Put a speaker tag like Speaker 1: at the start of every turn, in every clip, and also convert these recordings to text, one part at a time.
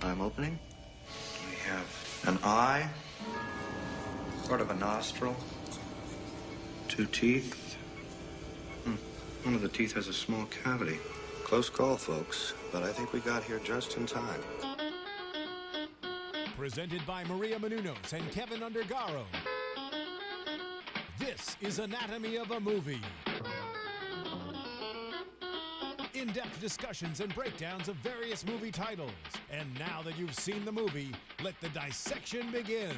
Speaker 1: I'm opening. We have an eye, sort of a nostril, 2 teeth. One of the teeth has a small cavity. Close call, folks, but I think we got here just in time.
Speaker 2: Presented by Maria Menounos and Kevin Undergaro. This is Anatomy of a Movie. In-depth discussions and breakdowns of various movie titles. And now that you've seen the movie, let the dissection begin.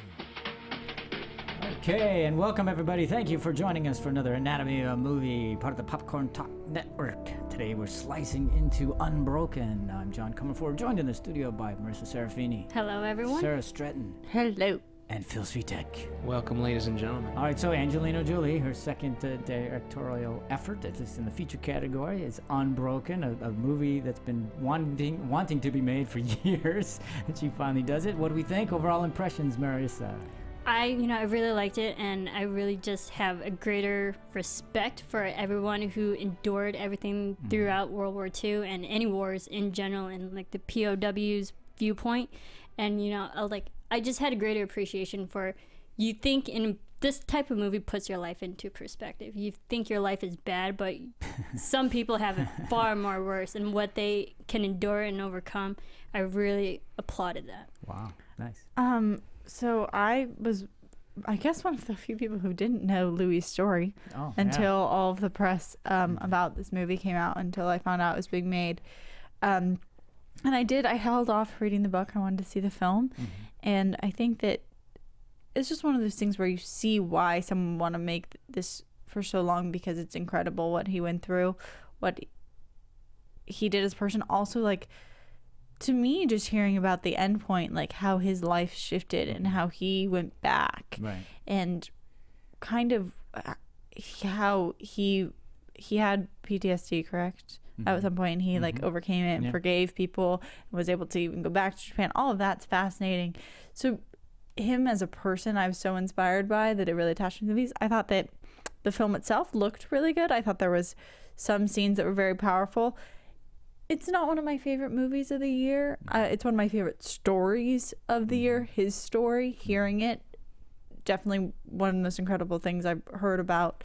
Speaker 3: Okay, and welcome everybody. Thank you for joining us for another Anatomy of a Movie, part of the Popcorn Talk Network. Today we're slicing into Unbroken. I'm John Comerford, joined in the studio by Marisa Serafini.
Speaker 4: Hello, everyone.
Speaker 3: Sara Stretton.
Speaker 4: Hello.
Speaker 3: And Phil Svitek.
Speaker 5: Welcome, ladies and gentlemen.
Speaker 3: All right, so Angelina Jolie, her second directorial effort, at least in the feature category, is Unbroken, a movie that's been wanting to be made for years, and she finally does it. What do we think? Overall impressions, Marisa?
Speaker 4: I really liked it, and I really just have a greater respect for everyone who endured everything throughout World War II and any wars in general, and like the POW's viewpoint. And I just had a greater appreciation for, you think in this type of movie puts your life into perspective. You think your life is bad, but some people have it far more worse, and what they can endure and overcome. I really applauded that.
Speaker 3: Wow, nice.
Speaker 6: So I was, I guess, one of the few people who didn't know Louie's story until all of the press about this movie came out, until I found out it was being made. And I held off reading the book. I wanted to see the film. And I think that it's just one of those things where you see why someone want to make this for so long, because it's incredible what he went through, what he did as a person. Also, like, to me, just hearing about the end point, like how his life shifted and how he went back,
Speaker 3: right,
Speaker 6: and kind of how he had PTSD, correct? At some point, and he like overcame it and forgave people and was able to even go back to Japan. All of that's fascinating. So him as a person, I was so inspired by that it really attached me to these. I thought that the film itself looked really good. I thought there was some scenes that were very powerful. It's not one of my favorite movies of the year. It's one of my favorite stories of the year. His story, hearing it, definitely one of the most incredible things I've heard about.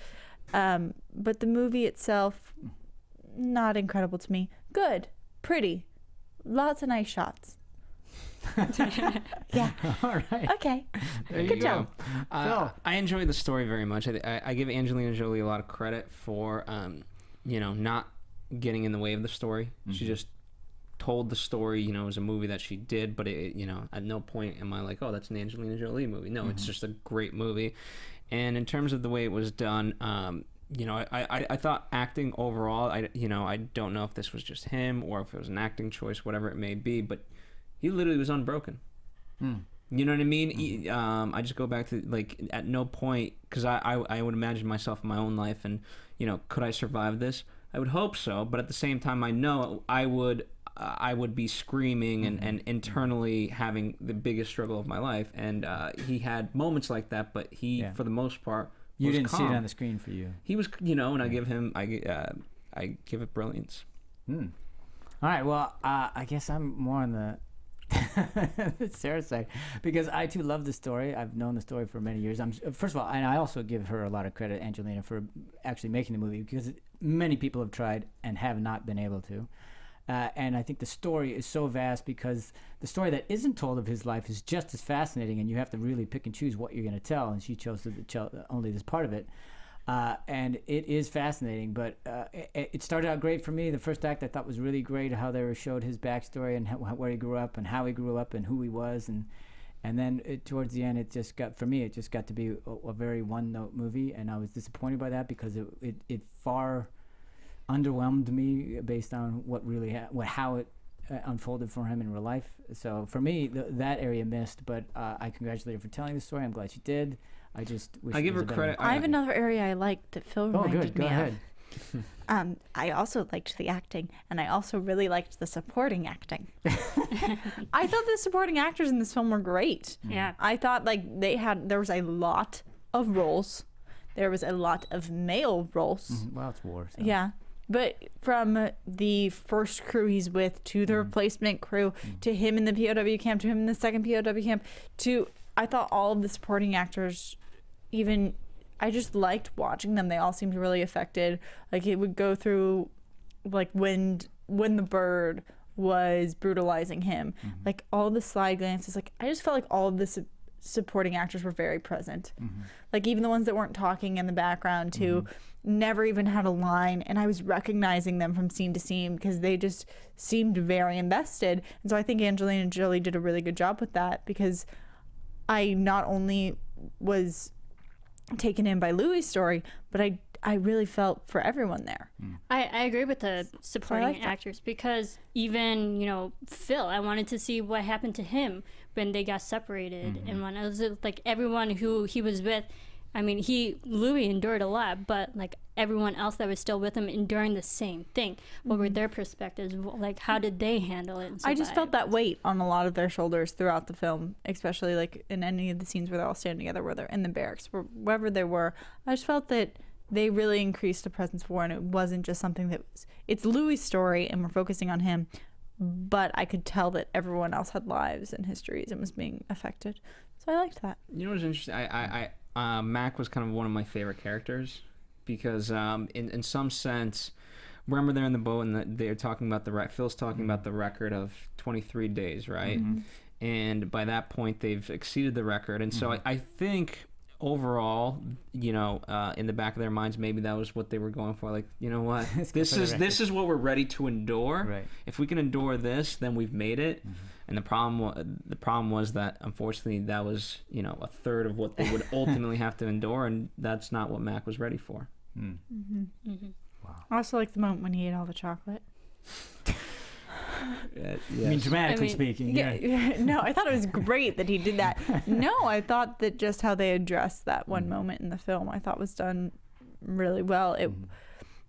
Speaker 6: But the movie itself, not incredible to me. Good, pretty, lots of nice shots. Yeah.
Speaker 3: All right.
Speaker 6: Okay.
Speaker 5: There
Speaker 6: Good
Speaker 5: you
Speaker 6: job.
Speaker 5: go. I enjoyed the story very much. I give Angelina Jolie a lot of credit for, not getting in the way of the story. She just told the story. It was a movie that she did, but at no point am I like, oh, that's an Angelina Jolie movie. No, it's just a great movie. And in terms of the way it was done, I thought acting overall, I don't know if this was just him or if it was an acting choice, whatever it may be, but he literally was unbroken. You know what I mean? I just go back to, like, at no point, because I would imagine myself in my own life, and, could I survive this? I would hope so, but at the same time, I know I would be screaming and internally having the biggest struggle of my life. And he had moments like that, but he, for the most part,
Speaker 3: you didn't
Speaker 5: calm.
Speaker 3: see it on the screen for you.
Speaker 5: He was, and I give it brilliance.
Speaker 3: All right, well, I guess I'm more on the Sarah side, because I too love the story. I've known the story for many years. First of all, and I also give her a lot of credit, Angelina, for actually making the movie, because many people have tried and have not been able to. And I think the story is so vast, because the story that isn't told of his life is just as fascinating, and you have to really pick and choose what you're going to tell, and she chose to tell only this part of it. And it is fascinating, but it started out great for me. The first act I thought was really great, how they showed his backstory and where he grew up and how he grew up and who he was. And then towards the end, it just got to be a very one-note movie, and I was disappointed by that, because it far underwhelmed me based on how it unfolded for him in real life. So for me, that area missed, but I congratulate her for telling the story. I'm glad she did. I just wish
Speaker 5: I give her credit.
Speaker 6: I have another area I liked that Phil reminded me
Speaker 3: Go ahead.
Speaker 6: of. I also liked the acting, and I also really liked the supporting acting. I thought the supporting actors in this film were great.
Speaker 4: Yeah.
Speaker 6: I thought there was a lot of roles. There was a lot of male roles.
Speaker 3: Well, it's war. So.
Speaker 6: Yeah. But from the first crew he's with to the replacement crew to him in the POW camp to him in the second POW camp to, I thought all of the supporting actors, even, I just liked watching them. They all seemed really affected. Like it would go through, like when the bird was brutalizing him, like all the slide glances, like I just felt like all of the supporting actors were very present. Like even the ones that weren't talking in the background too, never even had a line, and I was recognizing them from scene to scene because they just seemed very invested. And so I think Angelina Jolie did a really good job with that, because I not only was taken in by Louie's story, but I really felt for everyone there.
Speaker 4: I agree with the supporting actors, because even, you know, Phil, I wanted to see what happened to him when they got separated. And when I was like, everyone who he was with, I mean, Louie endured a lot, but like everyone else that was still with him enduring the same thing. What were their perspectives? Like, how did they handle it? And
Speaker 6: I just felt that weight on a lot of their shoulders throughout the film, especially like in any of the scenes where they're all standing together, where they're in the barracks, wherever they were. I just felt that they really increased the presence for, and it wasn't just something that was, it's Louie's story and we're focusing on him, but I could tell that everyone else had lives and histories and was being affected. So I liked that.
Speaker 5: You know what's interesting? Mac was kind of one of my favorite characters, because in some sense, remember they're in the boat and they're talking about Phil's talking about the record of 23 days, right? And by that point, they've exceeded the record. And so I think overall, you know, in the back of their minds, maybe that was what they were going for. Like, you know what, this is what we're ready to endure. Right. If we can endure this, then we've made it. And the problem was that unfortunately that was, you know, a third of what they would ultimately have to endure, and that's not what Mac was ready for.
Speaker 3: Wow.
Speaker 6: I also like the moment when he ate all the chocolate.
Speaker 3: Yes. I mean, dramatically speaking.
Speaker 6: Yeah. No, I thought it was great that he did that. No, I thought that just how they addressed that one moment in the film, I thought was done really well.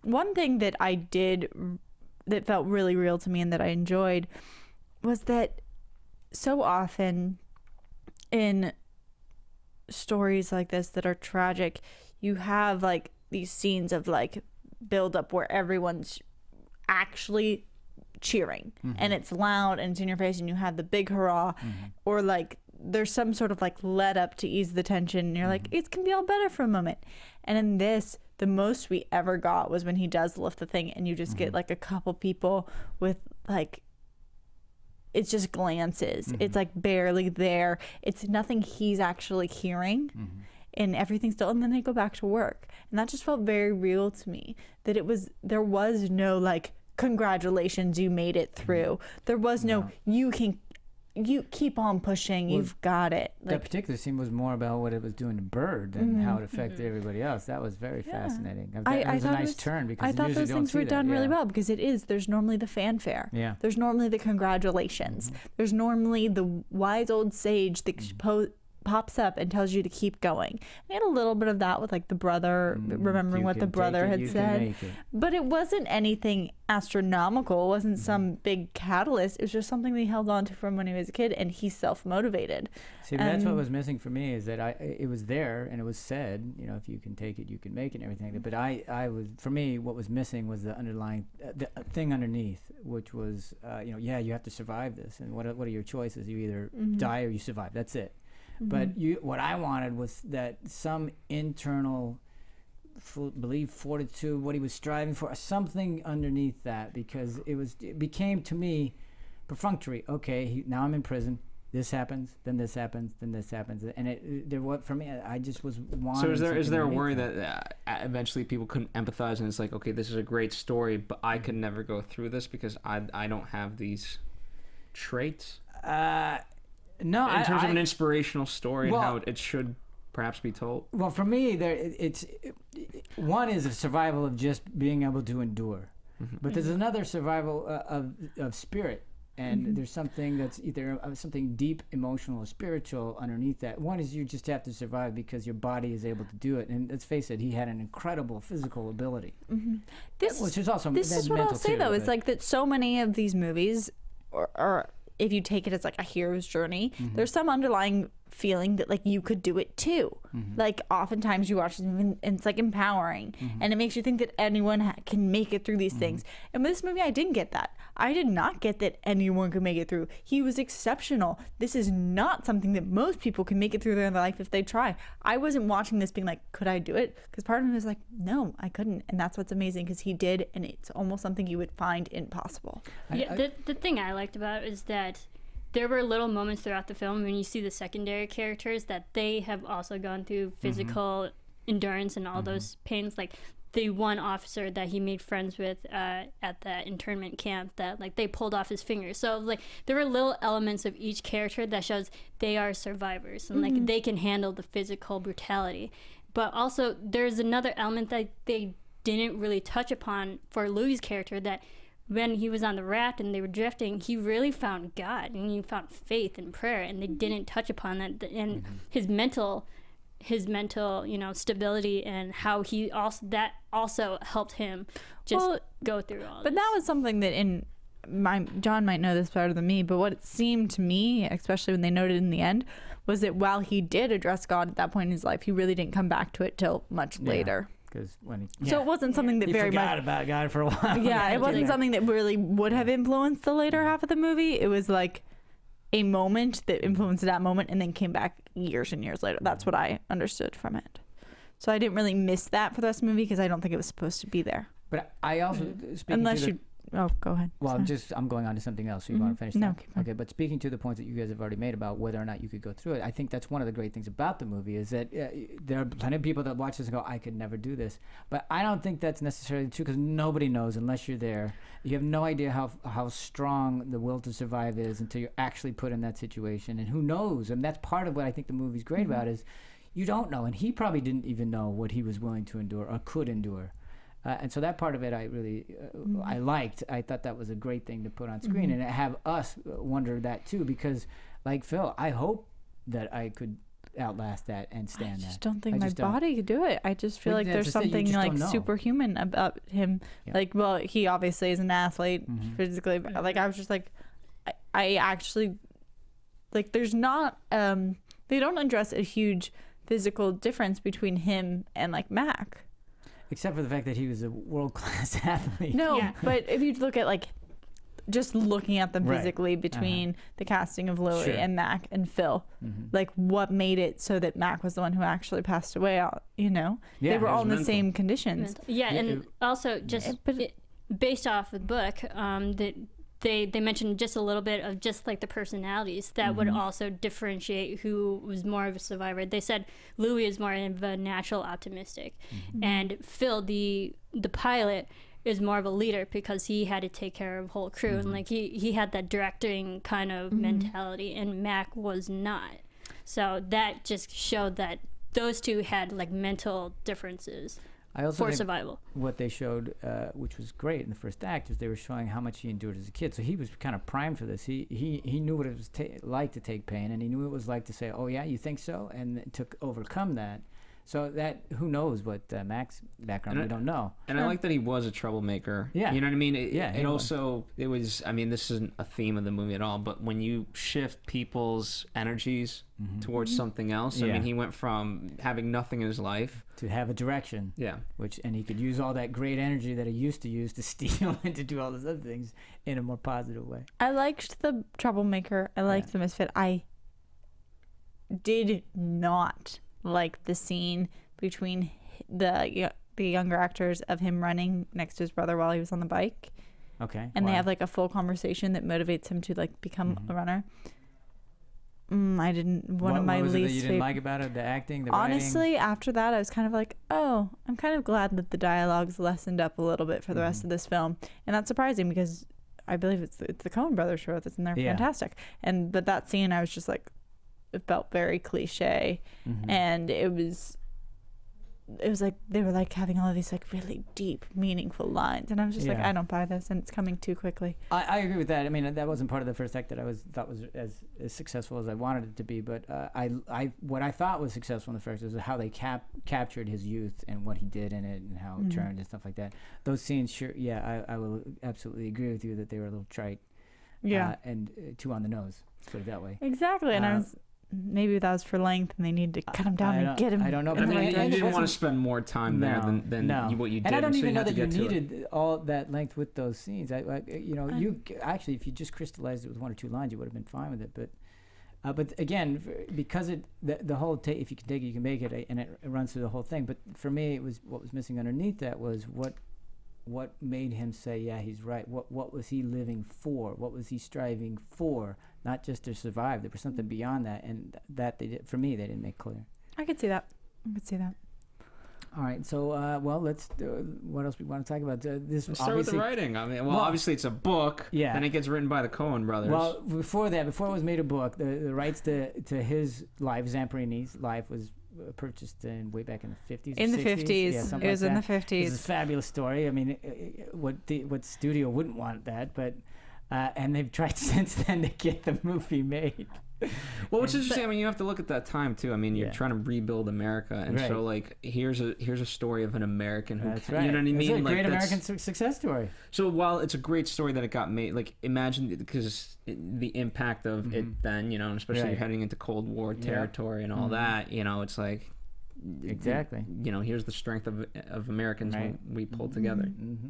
Speaker 6: One thing that I did that felt really real to me and that I enjoyed was that so often in stories like this that are tragic, you have like these scenes of like build up where everyone's actually cheering and it's loud and it's in your face and you have the big hurrah, or like there's some sort of like let up to ease the tension and you're like, it can be all better for a moment. And in this, the most we ever got was when he does lift the thing and you just get like a couple people with like, it's just glances. It's like barely there. It's nothing he's actually hearing, and everything's still, and then they go back to work. And that just felt very real to me, that there was no like, congratulations, you made it through. There was no, you keep on pushing, you've got it. Like,
Speaker 3: that particular scene was more about what it was doing to Bird than how it affected everybody else. That was very fascinating. It was a nice turn, because
Speaker 6: I thought those things were done really well, because there's normally the fanfare.
Speaker 3: Yeah.
Speaker 6: There's normally the congratulations. There's normally the wise old sage that pops up and tells you to keep going. We had a little bit of that with like the brother, remembering what the brother had said, but it wasn't anything astronomical. It wasn't some big catalyst. It was just something that he held on to from when he was a kid, and he's self-motivated.
Speaker 3: See, that's what was missing for me, is that it was there and it was said, you know, if you can take it, you can make it and everything. But for me, what was missing was the underlying the thing underneath, which was, you know, you have to survive this, and what are your choices? You either die or you survive. That's it. But what I wanted was that some internal belief, fortitude, what he was striving for, something underneath that, because it became to me perfunctory. Okay, now I'm in prison. This happens, then this happens, then this happens, and for me, I just was wanting.
Speaker 5: So is there a worry that eventually people couldn't empathize, and it's like, okay, this is a great story, but I could never go through this because I don't have these traits?
Speaker 3: No,
Speaker 5: in terms of an inspirational story and how it should perhaps be told.
Speaker 3: Well, for me, one is a survival of just being able to endure, but there's another survival of spirit, and there's something that's either something deep, emotional, or spiritual underneath that. One is you just have to survive because your body is able to do it, and let's face it, he had an incredible physical ability. Which is also
Speaker 6: this is what I'll say though. It's like that so many of these movies are if you take it as like a hero's journey, there's some underlying feeling that like you could do it too. Like oftentimes you watch them and it's like empowering, and it makes you think that anyone can make it through these things. And with this movie, I didn't get that. I did not get that anyone could make it through. He was exceptional. This is not something that most people can make it through their life if they try. I wasn't watching this being like, could I do it? Because part of me was like, no, I couldn't. And that's what's amazing, because he did, and it's almost something you would find impossible.
Speaker 4: Yeah, the thing I liked about it is that there were little moments throughout the film when you see the secondary characters that they have also gone through physical endurance and all those pains. Like the one officer that he made friends with at that internment camp, that like they pulled off his fingers. So like there were little elements of each character that shows they are survivors and like they can handle the physical brutality. But also there's another element that they didn't really touch upon for Louie's character, that when he was on the raft and they were drifting, he really found God and he found faith and prayer, and they didn't touch upon that. And his mental, stability, and how he also helped him just go through all.
Speaker 6: But that was something that John might know this better than me, but what it seemed to me, especially when they noted in the end, was that while he did address God at that point in his life, he really didn't come back to it till much later. So it wasn't something that
Speaker 3: he
Speaker 6: very
Speaker 3: forgot
Speaker 6: much
Speaker 3: about God for a while.
Speaker 6: Yeah, it wasn't something that really would have influenced the later half of the movie. It was like a moment that influenced that moment and then came back years and years later. That's what I understood from it. So I didn't really miss that for the rest of the movie, because I don't think it was supposed to be there.
Speaker 3: But I also,
Speaker 6: go ahead.
Speaker 3: Well, I'm going on to something else. So you want to finish that?
Speaker 6: No,
Speaker 3: okay. But speaking to the points that you guys have already made about whether or not you could go through it, I think that's one of the great things about the movie, is that there are plenty of people that watch this and go, I could never do this. But I don't think that's necessarily true, because nobody knows unless you're there. You have no idea how strong the will to survive is until you're actually put in that situation. And who knows? And that's part of what I think the movie's great about, is you don't know. And he probably didn't even know what he was willing to endure or could endure. And so that part of it I really I liked. I thought that was a great thing to put on screen, and have us wonder that too, because like Phil, I hope that I could outlast that and stand that.
Speaker 6: I just don't think my body could do it. I just feel like there's something like superhuman about him. Yeah. Like, well, he obviously is an athlete physically, but like I was just like, I actually, like, there's not they don't address a huge physical difference between him and like Mac.
Speaker 3: Except for the fact that he was a world-class athlete.
Speaker 6: No, but if you look at like just looking at them physically between the casting of Louie and Mac and Phil, like what made it so that Mac was the one who actually passed away out, they were all in the same conditions.
Speaker 4: And also just based off the book, that they mentioned just a little bit of just like the personalities that would also differentiate who was more of a survivor. They said Louie is more of a natural optimistic, and Phil, the pilot, is more of a leader because he had to take care of the whole crew, and like he had that directing kind of mentality, and Mac was not. So that just showed that those two had like mental differences. I also for survival.
Speaker 3: What they showed, which was great in the first act, is they were showing how much he endured as a kid. So he was kind of primed for this. He knew what it was like to take pain, and he knew what it was like to say, "Oh yeah, you think so?" and to overcome that. So that, who knows what Mac's background, we don't know.
Speaker 5: And I like that he was a troublemaker. Yeah. You know what I mean? It was, I mean, this isn't a theme of the movie at all, but when you shift people's energies towards something else, I mean, he went from having nothing in his life
Speaker 3: to have a direction. Yeah. And he could use all that great energy that he used to use to steal and to do all those other things in a more positive way.
Speaker 6: I liked the troublemaker. I liked the misfit. I did not like the scene between the younger actors of him running next to his brother while he was on the bike.
Speaker 3: Okay.
Speaker 6: And they have like a full conversation that motivates him to like become a runner. I didn't. One of my
Speaker 3: least. What was it that you didn't
Speaker 6: favorite.
Speaker 3: like about it? The acting, the
Speaker 6: Honestly,
Speaker 3: writing?
Speaker 6: After that, I was kind of like, oh, I'm kind of glad that the dialogue's lessened up a little bit for the rest of this film, and that's surprising because I believe it's the Coen Brothers show that's in there. Fantastic. But that scene, I was just like, it felt very cliche, and it was like they were like having all of these like really deep, meaningful lines, and I was just like, I don't buy this, and it's coming too quickly.
Speaker 3: I agree with that. I mean, that wasn't part of the first act that I thought was as successful as I wanted it to be, but what I thought was successful in the first was how they captured his youth and what he did in it and how it turned and stuff like that. Those scenes, I will absolutely agree with you that they were a little trite, and too on the nose. Let's put it that way.
Speaker 6: Exactly, and maybe that was for length, and they need to cut him down and get him.
Speaker 3: I don't know.
Speaker 5: I mean,
Speaker 6: right.
Speaker 5: you didn't want to spend more time there than what you did.
Speaker 3: And I don't even know
Speaker 5: had
Speaker 3: that
Speaker 5: to
Speaker 3: you
Speaker 5: get to it.
Speaker 3: needed all that length with those scenes. You actually, if you just crystallized it with 1 or 2 lines, you would have been fine with it. But again, because the whole if you can take it, you can make it, and it runs through the whole thing. But for me, it was what was missing underneath that was what made him say, yeah, he's right. What was he living for? What was he striving for? Not just to survive. There was something beyond that, and that for me, they didn't make clear.
Speaker 6: I could see that.
Speaker 3: All right, so let's what else we want to talk about?
Speaker 5: Let's start with the writing. I mean, obviously it's a book.
Speaker 3: Yeah.
Speaker 5: Then it gets written by the Coen brothers.
Speaker 3: Well, before it was made a book, the rights to his life, Zamperini's life, was purchased way back in the 50s.
Speaker 6: In the
Speaker 3: 60s.
Speaker 6: 50s.
Speaker 3: Yeah,
Speaker 6: it was in the 50s.
Speaker 3: It's a fabulous story. I mean, what studio wouldn't want that? But and they've tried since then to get the movie made.
Speaker 5: Well, which is interesting. I mean, you have to look at that time too. I mean, you're trying to rebuild America, and so like here's a story of an American who,
Speaker 3: That's right.
Speaker 5: You know what I mean?
Speaker 3: It's a
Speaker 5: like,
Speaker 3: great American success story.
Speaker 5: So while it's a great story that it got made, like imagine because the impact of it then, and especially heading into Cold War territory and all that, it's like
Speaker 3: exactly.
Speaker 5: Here's the strength of Americans when we pull together.
Speaker 3: Mm-hmm.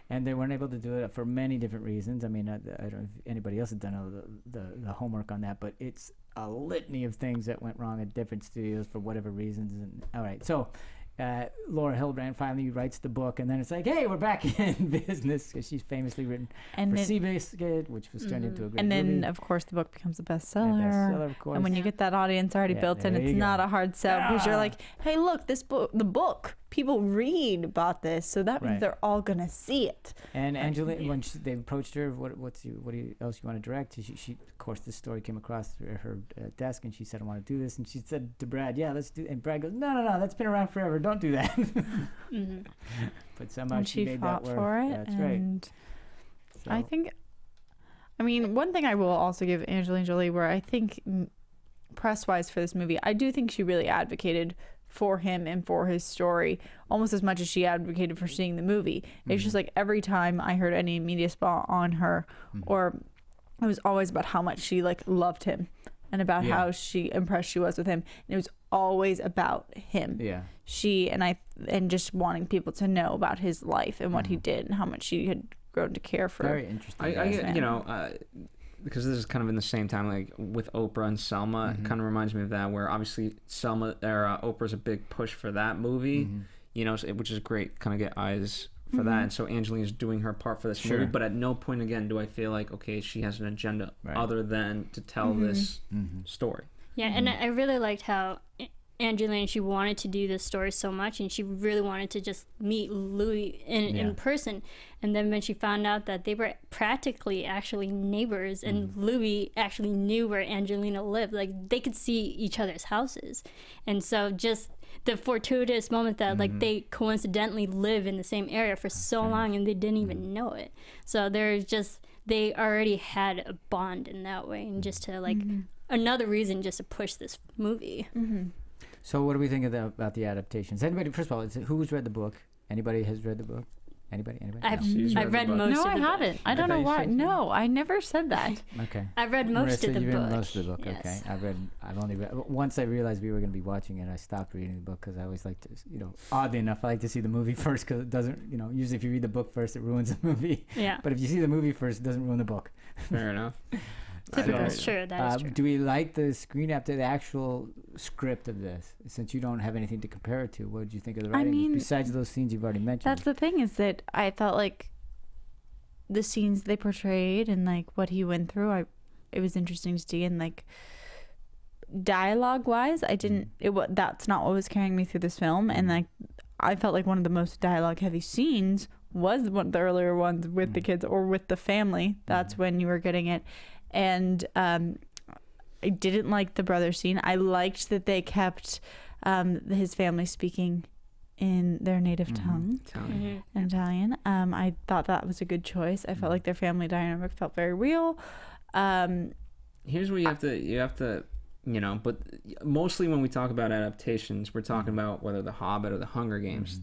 Speaker 3: And they weren't able to do it for many different reasons. I mean, I don't know if anybody else has done the homework on that, but it's a litany of things that went wrong at different studios for whatever reasons. And all right, so Laura Hillenbrand finally writes the book, and then it's like, hey, we're back in business, because she's famously written for Seabiscuit, which was turned into a great movie.
Speaker 6: And then, of course, the book becomes a bestseller.
Speaker 3: Of course.
Speaker 6: And when you get that audience already built in, it's not a hard sell, because you're like, hey, look, the book, people read about this, so that means they're all going to see it.
Speaker 3: And Angelina, when they approached her, what else you want to direct? She of course, this story came across her desk, and she said, I want to do this. And she said to Brad, yeah, let's do it. And Brad goes, no, that's been around forever. Don't do that.
Speaker 4: Mm-hmm.
Speaker 3: But somehow
Speaker 6: and
Speaker 3: she made
Speaker 6: fought
Speaker 3: that work.
Speaker 6: for it.
Speaker 3: That's
Speaker 6: and
Speaker 3: right. So.
Speaker 6: I mean, one thing I will also give Angelina Jolie, where I think press-wise for this movie, I do think she really advocated for him and for his story almost as much as she advocated for seeing the movie. It's just like every time I heard any media spot on her, or it was always about how much she like loved him and about how impressed she was with him, and it was always about him. She and just wanting people to know about his life and what he did and how much she had grown to care for.
Speaker 3: Very interesting.
Speaker 5: I because this is kind of in the same time, like with Oprah and Selma, it kind of reminds me of that, where obviously Oprah's a big push for that movie, which is great, kind of get eyes for that. And so Angelina's doing her part for this movie, but at no point again do I feel like, okay, she has an agenda other than to tell this story.
Speaker 4: Yeah, and I really liked how Angelina, she wanted to do this story so much, and she really wanted to just meet Louie in person. And then when she found out that they were practically actually neighbors, and Louie actually knew where Angelina lived, like they could see each other's houses. And so just the fortuitous moment that like they coincidentally live in the same area for so long and they didn't even know it. So they already had a bond in that way, and just to like another reason just to push this movie.
Speaker 3: So what do we think about the adaptations? Anybody, first of all, who's read the book? Anybody has read the book? Anybody?
Speaker 4: I've read most of the book.
Speaker 6: No, I haven't. I don't know why. No, I never said that.
Speaker 3: Okay.
Speaker 4: I've read most of the book.
Speaker 3: You've read most of the book,
Speaker 4: yes.
Speaker 3: okay. I've only read, once I realized we were going to be watching it, I stopped reading the book, because I always like to, oddly enough, I like to see the movie first, because it doesn't, usually if you read the book first, it ruins the movie.
Speaker 4: Yeah.
Speaker 3: But if you see the movie first, it doesn't ruin the book.
Speaker 5: Fair enough.
Speaker 4: That's true. That is true.
Speaker 3: Do we like the screen after the actual script of this? Since you don't have anything to compare it to, what did you think of the writing? Besides those scenes you've already mentioned.
Speaker 6: That's the thing, is that I felt like the scenes they portrayed and like what he went through, it was interesting to see. And like dialogue wise, that's not what was carrying me through this film. And like I felt like one of the most dialogue heavy scenes was one of the earlier ones with the kids or with the family. That's when you were getting it. And I didn't like the brother scene. I liked that they kept his family speaking in their native tongue, Italian. I thought that was a good choice. I felt like their family dynamic felt very real.
Speaker 5: Here's where you have to, but mostly when we talk about adaptations, we're talking about whether The Hobbit or The Hunger Games.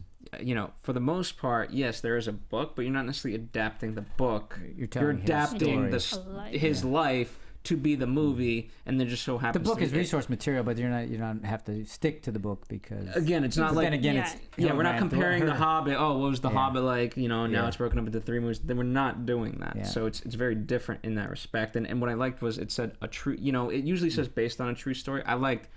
Speaker 5: For the most part, yes, there is a book, but you're not necessarily adapting the book. You're adapting his life to be the movie, and then just so happens
Speaker 3: the book
Speaker 5: to
Speaker 3: is
Speaker 5: be
Speaker 3: resource material, but you don't have to stick to the book because
Speaker 5: again, it's not like
Speaker 3: then again,
Speaker 4: Yeah.
Speaker 3: it's
Speaker 5: we're not comparing the Hobbit. Oh, what was the
Speaker 3: Yeah.
Speaker 5: Hobbit like? You know, now
Speaker 3: Yeah.
Speaker 5: it's broken up into 3 movies. Then we're not doing that.
Speaker 3: Yeah.
Speaker 5: So it's very different in that respect. And what I liked was it said a true. You know, it usually says based on a true story. I liked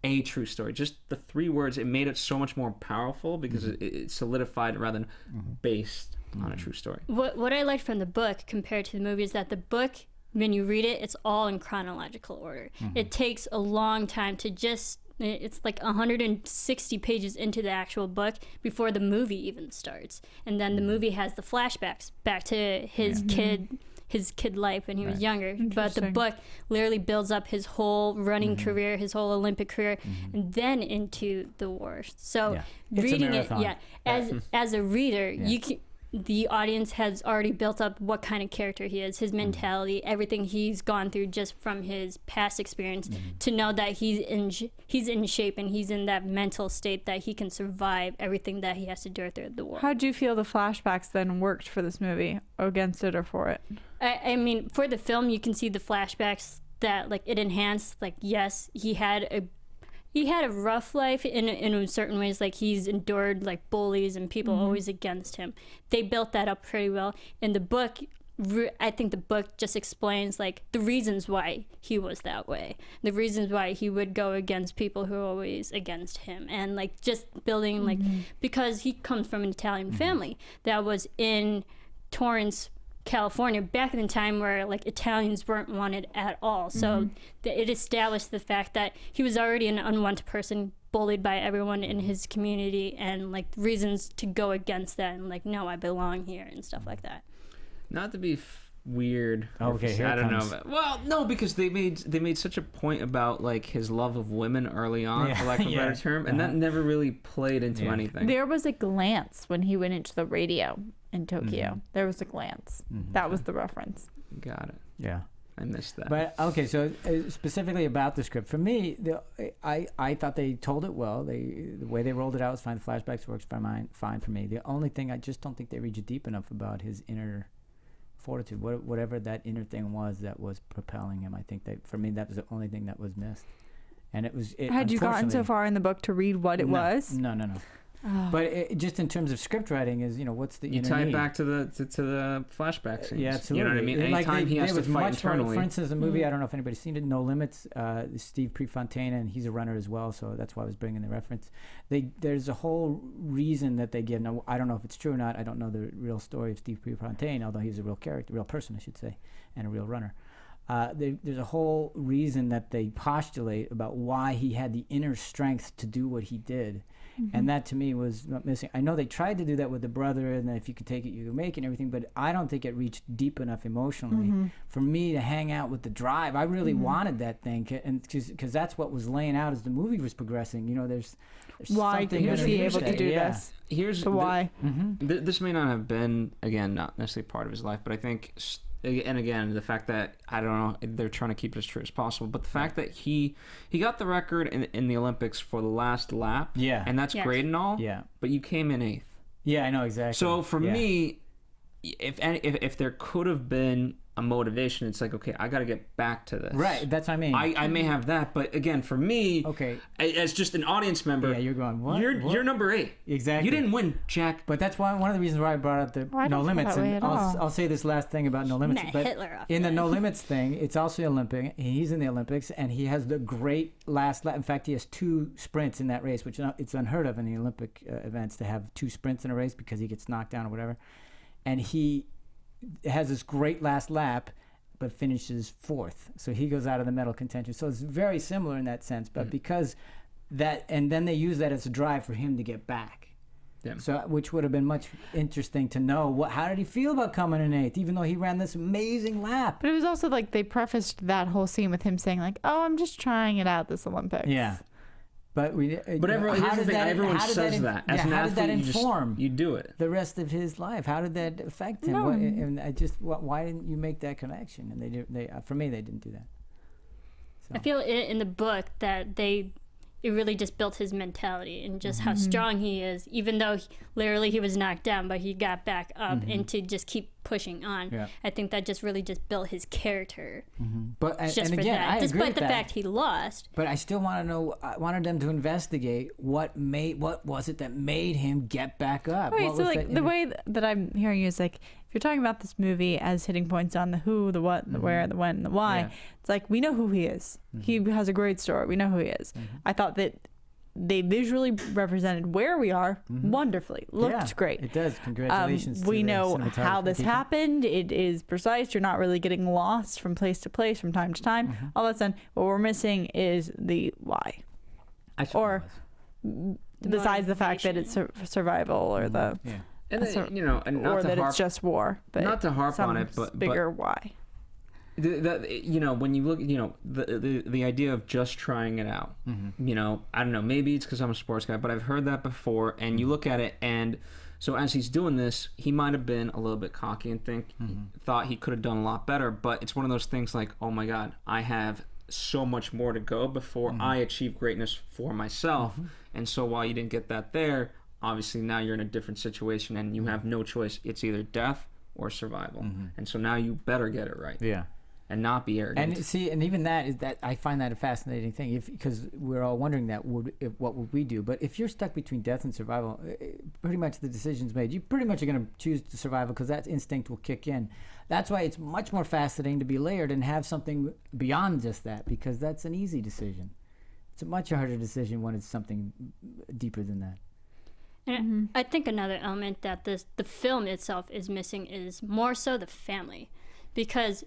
Speaker 5: a true story. Just the 3 words. It made it so much more powerful because it solidified it rather than based on a true story.
Speaker 4: What I liked from the book compared to the movie is that the book, when you read it, it's all in chronological order. It takes a long time to it's like 160 pages into the actual book before the movie even starts. And then the movie has the flashbacks back to his kid life when he was younger. But the book literally builds up his whole running career, his whole Olympic career, and then into the war. So
Speaker 3: It's a
Speaker 4: reading it,
Speaker 3: marathon.
Speaker 4: as a reader, you can. The audience has already built up what kind of character he is, his mentality, everything he's gone through just from his past experience to know that he's in shape and he's in that mental state that he can survive everything that he has to do through the war.
Speaker 6: How do you feel the flashbacks then worked for this movie, against it or for it?
Speaker 4: I mean, for the film, you can see the flashbacks that like it enhanced. Like, yes, he had a rough life in certain ways. Like, he's endured like bullies and people always against him. They built that up pretty well. In the book, I think the book just explains like the reasons why he was that way, the reasons why he would go against people who are always against him, and like just building like, because he comes from an Italian family that was in Torrance, California, back in the time where like Italians weren't wanted at all. So it established the fact that he was already an unwanted person, bullied by everyone in his community, and like reasons to go against that and like, no, I belong here and stuff like that.
Speaker 5: Not to be weird.
Speaker 3: Okay, here
Speaker 5: I don't
Speaker 3: comes.
Speaker 5: know. Well, no, because they made such a point about like his love of women early on, for lack of a better term, and that never really played into anything.
Speaker 6: There was a glance when he went into the radio in Tokyo. There was a glance. That was the reference.
Speaker 5: Got it.
Speaker 3: Yeah.
Speaker 5: I missed that.
Speaker 3: But okay, so specifically about the script, for me, I thought they told it well. The way they rolled it out was fine. The flashbacks works fine for me. The only thing I just don't think they reached deep enough about his inner fortitude, whatever that inner thing was that was propelling him. I think that for me that was the only thing that was missed. And it was.
Speaker 6: Had you gotten so far in the book to read what it was?
Speaker 3: No. But just in terms of script writing, is what's the
Speaker 5: you tie it back to the flashback scenes.
Speaker 3: Yeah, absolutely.
Speaker 5: You know what I mean? Anytime he has to fight internally.
Speaker 3: For instance, the movie, I don't know if anybody's seen it, No Limits, Steve Prefontaine, and he's a runner as well, so that's why I was bringing the reference. There's a whole reason that they give. Now, I don't know if it's true or not. I don't know the real story of Steve Prefontaine, although he's a real character, real person, I should say, and a real runner. There's a whole reason that they postulate about why he had the inner strength to do what he did. And that to me was not missing. I know they tried to do that with the brother, and if you can take it, you can make it and everything, but I don't think it reached deep enough emotionally for me to hang out with the drive. I really wanted that thing, and because that's what was laying out as the movie was progressing. There's
Speaker 6: why
Speaker 3: something
Speaker 6: was he able to
Speaker 3: underneath
Speaker 6: do
Speaker 3: that.
Speaker 6: this?
Speaker 5: Here's
Speaker 6: the why.
Speaker 5: This may not have been, again, not necessarily part of his life, but I think, and again, the fact that, I don't know, they're trying to keep it as true as possible, but the fact that he got the record in the Olympics for the last lap, and that's great and all, but you came in 8th.
Speaker 3: Yeah, I know, exactly.
Speaker 5: So for me, if there could have been a motivation, it's like, okay, I got to get back to this.
Speaker 3: Right, that's what I mean.
Speaker 5: I may have that, but again, for me, as just an audience member,
Speaker 3: you're going, what?
Speaker 5: You're number 8.
Speaker 3: Exactly.
Speaker 5: You didn't win, Jack.
Speaker 3: But that's one of the reasons why I brought up the No Limits. And I'll say this last thing about No Limits. But
Speaker 4: Hitler off
Speaker 3: in the No Limits thing, it's also Olympic. He's in the Olympics, and he has the great last lap. In fact, he has 2 sprints in that race, which it's unheard of in the Olympic events to have 2 sprints in a race because he gets knocked down or whatever. And he has this great last lap, but finishes 4th. So he goes out of the medal contention. So it's very similar in that sense, but because that, and then they use that as a drive for him to get back. Yeah. So, which would have been much interesting to know. How did he feel about coming in 8th, even though he ran this amazing lap?
Speaker 6: But it was also like they prefaced that whole scene with him saying like, "Oh, I'm just trying it out this Olympics."
Speaker 3: Yeah. But
Speaker 5: everyone says that. As an
Speaker 3: how did that
Speaker 5: athlete,
Speaker 3: inform
Speaker 5: you do it
Speaker 3: the rest of his life? How did that affect him?
Speaker 6: No.
Speaker 3: And why didn't you make that connection? And for me, they didn't do that. So.
Speaker 4: I feel in the book that it really just built his mentality and just how strong he is, even though literally he was knocked down, but he got back up and to just keep pushing on.
Speaker 3: Yeah.
Speaker 4: I think that just really just built his character.
Speaker 3: But
Speaker 4: Just
Speaker 3: and
Speaker 4: for
Speaker 3: again,
Speaker 4: that,
Speaker 3: I agree
Speaker 4: despite
Speaker 3: with
Speaker 4: the
Speaker 3: that.
Speaker 4: fact he lost.
Speaker 3: But I still want to know. I wanted them to investigate what was it that made him get back up.
Speaker 6: Wait,
Speaker 3: What
Speaker 6: so
Speaker 3: was
Speaker 6: like
Speaker 3: that
Speaker 6: the way that I'm hearing you is like, if you're talking about this movie as hitting points on the who, the what, the where, the when, the why,
Speaker 3: Yeah.
Speaker 6: it's like we know who he is. He has a great story. We know who he is. I thought that they visually represented where we are wonderfully. Looked great.
Speaker 3: It does. Congratulations.
Speaker 6: We
Speaker 3: to the
Speaker 6: know how
Speaker 3: cinematography
Speaker 6: this
Speaker 3: people.
Speaker 6: happened. It is precise. You're not really getting lost from place to place, from time to time. All that's done. What we're missing is the why. Or besides the fact that it's survival or the
Speaker 3: Yeah.
Speaker 5: And you know, and not
Speaker 6: or
Speaker 5: to
Speaker 6: that
Speaker 5: harp,
Speaker 6: it's just war. But
Speaker 5: not to harp on
Speaker 6: some
Speaker 5: it, but
Speaker 6: bigger why.
Speaker 5: you know, when you look, you know, the idea of just trying it out, you know, I don't know, maybe it's because I'm a sports guy, but I've heard that before. And you look at it, and so as he's doing this, he might have been a little bit cocky and thought he could have done a lot better. But it's one of those things like, oh my God, I have so much more to go before I achieve greatness for myself. And so while you didn't get that there, obviously now you're in a different situation and you have no choice. It's either death or survival. And so now you better get it right.
Speaker 3: Yeah.
Speaker 5: And not be arrogant.
Speaker 3: And see, and even that is that I find that a fascinating thing, because we're all wondering that what would we do? But if you're stuck between death and survival, pretty much the decision's made. You pretty much are going to choose the survival because that instinct will kick in. That's why it's much more fascinating to be layered and have something beyond just that, because that's an easy decision. It's a much harder decision when it's something deeper than that.
Speaker 4: And I think another element that the film itself is missing is more so the family, because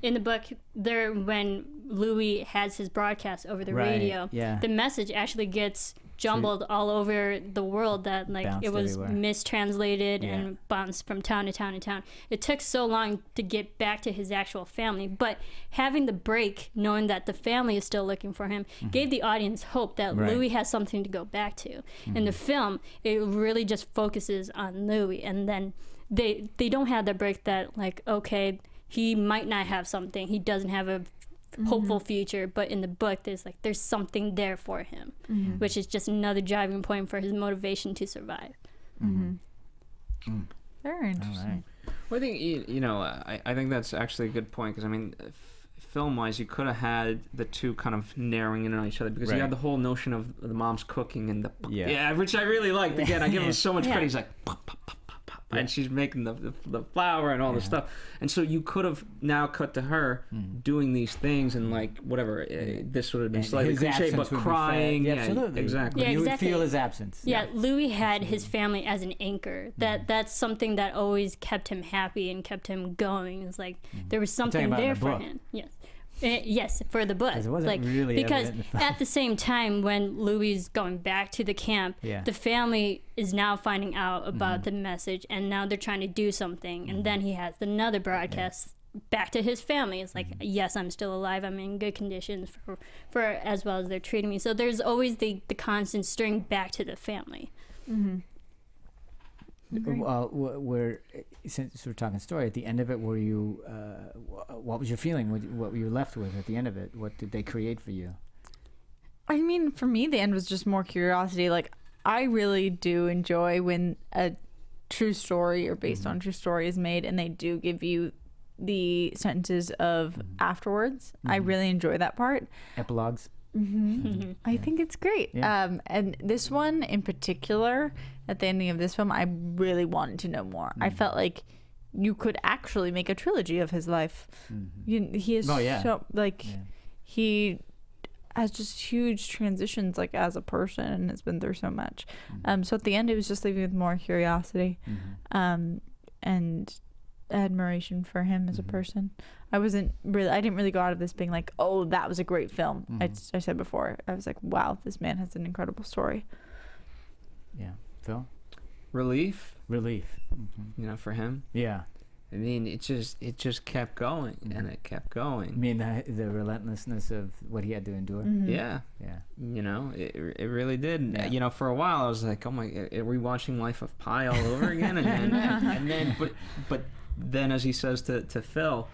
Speaker 4: in the book, when Louie has his broadcast over the radio, the message actually gets jumbled all over the world, that like
Speaker 3: Bounced
Speaker 4: it was
Speaker 3: everywhere.
Speaker 4: mistranslated and bounced from town to town to town. It took so long to get back to his actual family, but having the break, knowing that the family is still looking for him, gave the audience hope that Louie has something to go back to. In the film, it really just focuses on Louie, and then they don't have the break that like, okay, he might not have something, he doesn't have a hopeful future, but in the book there's something there for him, which is just another driving point for his motivation to survive.
Speaker 6: Very interesting.
Speaker 5: Well, I think you know, I think that's actually a good point, because I mean, film-wise, you could have had the two kind of narrowing in on each other, because you had the whole notion of the mom's cooking and the which I really liked. Again, I give him so much credit. He's like pop, pop, pop, pop, pop, and she's making the flour and all this stuff, and so you could have now cut to her doing these things, and like whatever, this would have been slightly cliche, but crying,
Speaker 3: absolutely,
Speaker 5: exactly.
Speaker 4: Yeah,
Speaker 3: you would
Speaker 4: exactly.
Speaker 3: feel his absence.
Speaker 4: Yeah, Louie had his family as an anchor. That's something that always kept him happy and kept him going. It's like there was something
Speaker 3: about in
Speaker 4: there
Speaker 3: the
Speaker 4: for
Speaker 3: book.
Speaker 4: him. Yes. Yes, for the book.
Speaker 3: It wasn't
Speaker 4: like,
Speaker 3: really
Speaker 4: because
Speaker 3: evident in the film.
Speaker 4: at the same time when Louie's going back to the camp, the family is now finding out about the message, and now they're trying to do something, and then he has another broadcast back to his family. It's like, yes, I'm still alive, I'm in good conditions for as well as they're treating me. So there's always the constant string back to the family.
Speaker 3: Since we're talking story, at the end of it, were you? What was your feeling? What were you left with at the end of it? What did they create for you?
Speaker 6: I mean, for me, the end was just more curiosity. Like, I really do enjoy when a true story or based on true story is made, and they do give you the sentences of afterwards. I really enjoy that part.
Speaker 3: Epilogues.
Speaker 6: I think it's great. And this one in particular, at the ending of this film, I really wanted to know more. I felt like you could actually make a trilogy of his life. He is so like he has just huge transitions, like as a person, and has been through so much. So at the end, it was just leaving with more curiosity, and admiration for him as a person. I didn't really go out of this being like, oh, that was a great film. I said before, I was like, wow, this man has an incredible story.
Speaker 3: Yeah. Phil?
Speaker 5: Relief,
Speaker 3: You
Speaker 5: know, for him.
Speaker 3: Yeah.
Speaker 5: I mean, it just kept going, and it kept going.
Speaker 3: I mean, the relentlessness of what he had to endure.
Speaker 5: Yeah. You know, it really did. You know, for a while I was like, oh my, are we watching Life of Pi all over again? And then, but then as he says to Phil,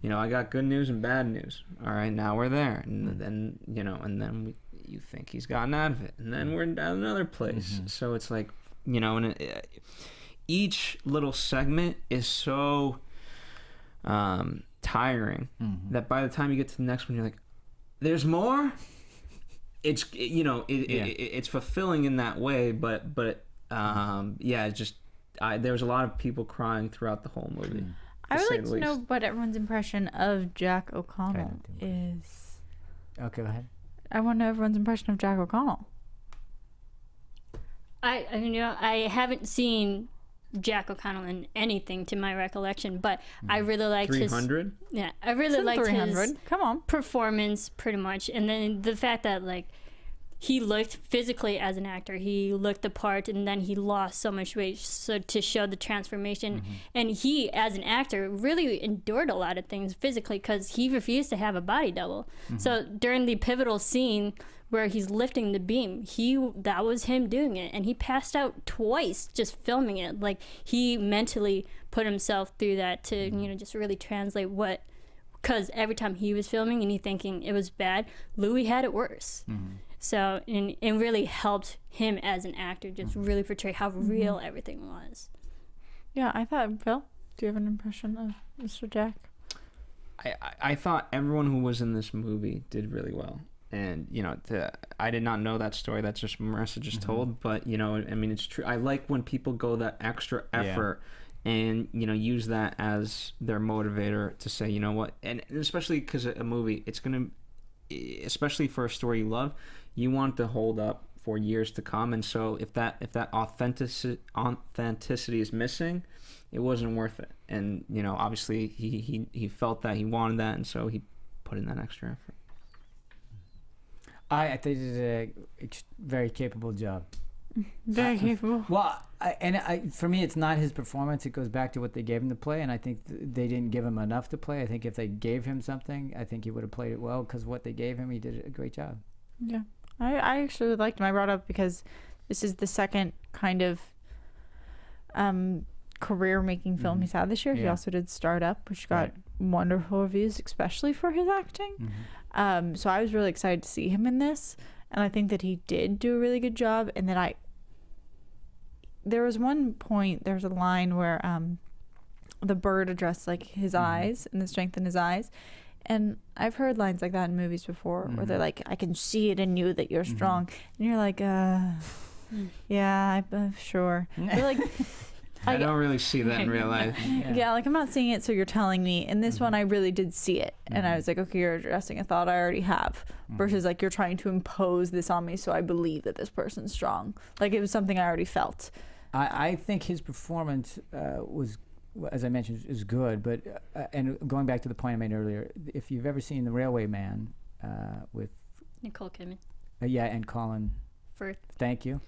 Speaker 5: you know, I got good news and bad news. All right, now we're there, and then you know, and then you think he's gotten out of it, and then we're down another place. So it's like, you know, and each little segment is so tiring that by the time you get to the next one, you're like, there's more. It's it's fulfilling in that way, but it's just there was a lot of people crying throughout the whole movie.
Speaker 6: I would like to know what everyone's impression of Jack O'Connell is.
Speaker 3: Okay, go ahead.
Speaker 6: I want to know everyone's impression of Jack O'Connell.
Speaker 4: I haven't seen Jack O'Connell in anything to my recollection, but I really liked
Speaker 5: 300?
Speaker 4: I really liked his
Speaker 6: Come on.
Speaker 4: performance pretty much, and then the fact that like he looked physically as an actor, he looked the part, and then he lost so much weight so to show the transformation. And he, as an actor, really endured a lot of things physically because he refused to have a body double. So during the pivotal scene where he's lifting the beam, that was him doing it, and he passed out twice just filming it. Like, he mentally put himself through that to just really translate because every time he was filming and he thinking it was bad, Louie had it worse. So it really helped him as an actor just really portray how real everything was.
Speaker 6: Yeah, I thought, Phil, do you have an impression of Mr. Jack?
Speaker 5: I thought everyone who was in this movie did really well. And, I did not know that story. That's just Marisa just told. But, it's true. I like when people go that extra effort and, use that as their motivator to say, you know what? And especially because a movie, it's going to, especially for a story you love, you want it to hold up for years to come. And so if that authenticity is missing, it wasn't worth it. And, obviously he felt that, he wanted that, and so he put in that extra effort.
Speaker 3: I think he did a very capable job.
Speaker 6: Very capable.
Speaker 3: Well, for me, it's not his performance. It goes back to what they gave him to play, and I think they didn't give him enough to play. I think if they gave him something, I think he would have played it well, because what they gave him, he did a great job.
Speaker 6: Yeah. I actually liked him. I brought up because this is the second kind of career-making film he's had this year. He also did Startup, which got wonderful reviews, especially for his acting. So I was really excited to see him in this, and I think that he did do a really good job. And then there was one point, there was a line where the bird addressed like his eyes and the strength in his eyes. And I've heard lines like that in movies before, where they're like, I can see it in you that you're strong. And you're like, yeah, sure. But like,
Speaker 5: I don't really see that in real life.
Speaker 6: Yeah, like I'm not seeing it, so you're telling me. In this one, I really did see it. And I was like, okay, you're addressing a thought I already have. Versus like, you're trying to impose this on me so I believe that this person's strong. Like, it was something I already felt.
Speaker 3: I think his performance was, as I mentioned, is good. But and going back to the point I made earlier, if you've ever seen The Railway Man with
Speaker 4: Nicole Kidman,
Speaker 3: and Colin
Speaker 4: Firth,
Speaker 3: thank you.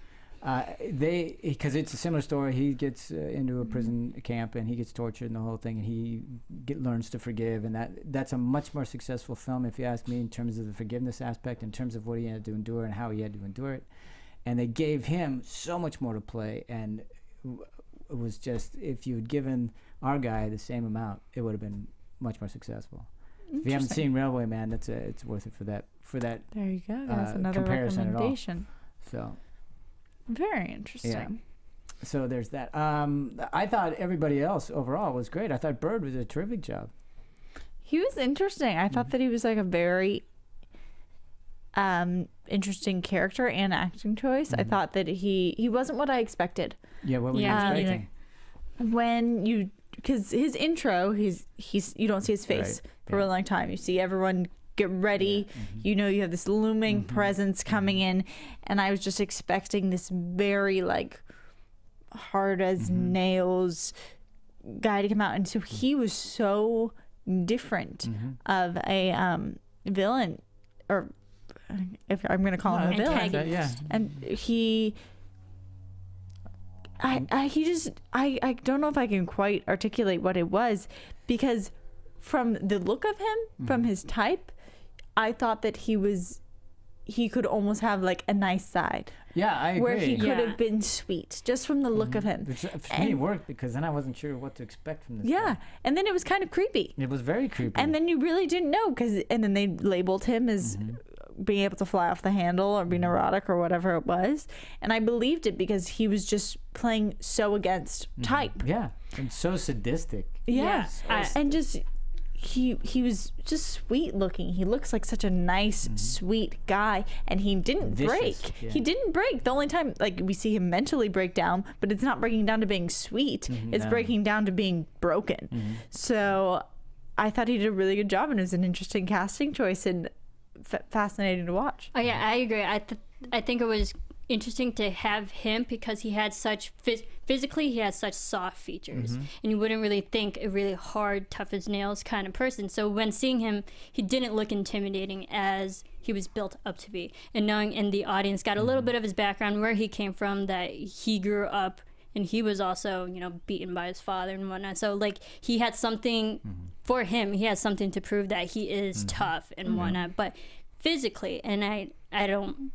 Speaker 3: Because it's a similar story. He gets into a prison camp and he gets tortured and the whole thing, and he learns to forgive, and that's a much more successful film, if you ask me, in terms of the forgiveness aspect, in terms of what he had to endure and how he had to endure it. And they gave him so much more to play, and it was just, if you'd given our guy the same amount, it would have been much more successful. If you haven't seen Railway Man, it's worth it for that.
Speaker 6: There you go. That's another recommendation.
Speaker 3: So.
Speaker 6: Very interesting.
Speaker 3: Yeah. So there's that. I thought everybody else overall was great. I thought Bird was a terrific job.
Speaker 6: He was interesting. I thought that he was like a very interesting character and acting choice. I thought that he wasn't what I expected.
Speaker 3: Yeah, what were you expecting?
Speaker 6: Because his intro, he's you don't see his face for a long time. You see everyone get ready. You have this looming presence coming in, and I was just expecting this very like hard as nails guy to come out, and so he was so different of a villain, or if I'm gonna call him a villain. And I don't know if I can quite articulate what it was, because from the look of him, from his type, I thought that he could almost have like a nice side.
Speaker 3: Yeah, I agree.
Speaker 6: Where he could have been sweet, just from the look of him.
Speaker 3: For me, it worked, because then I wasn't sure what to expect from this guy.
Speaker 6: And then it was kind of creepy.
Speaker 3: It was very creepy.
Speaker 6: And then you really didn't know, and then they labeled him as being able to fly off the handle or be neurotic or whatever it was. And I believed it because he was just playing so against type.
Speaker 3: Yeah, and so sadistic.
Speaker 6: Yeah,
Speaker 4: Yes.
Speaker 6: and just he was just sweet looking. He looks like such a nice, sweet guy, and he didn't
Speaker 3: Vicious,
Speaker 6: break.
Speaker 3: yeah.
Speaker 6: He didn't break. The only time like we see him mentally break down, but it's not breaking down to being sweet. It's
Speaker 3: No.
Speaker 6: breaking down to being broken. So I thought he did a really good job, and it was an interesting casting choice and fascinating to watch.
Speaker 4: Oh yeah, I agree. I think it was interesting to have him because he had such physically he had such soft features, and you wouldn't really think a really hard, tough as nails kind of person. So when seeing him, he didn't look intimidating as he was built up to be. And knowing, and the audience got a little bit of his background, where he came from, that he grew up. And he was also, beaten by his father and whatnot. So, like, he had something, for him, he has something to prove that he is tough and whatnot. But physically, and I don't,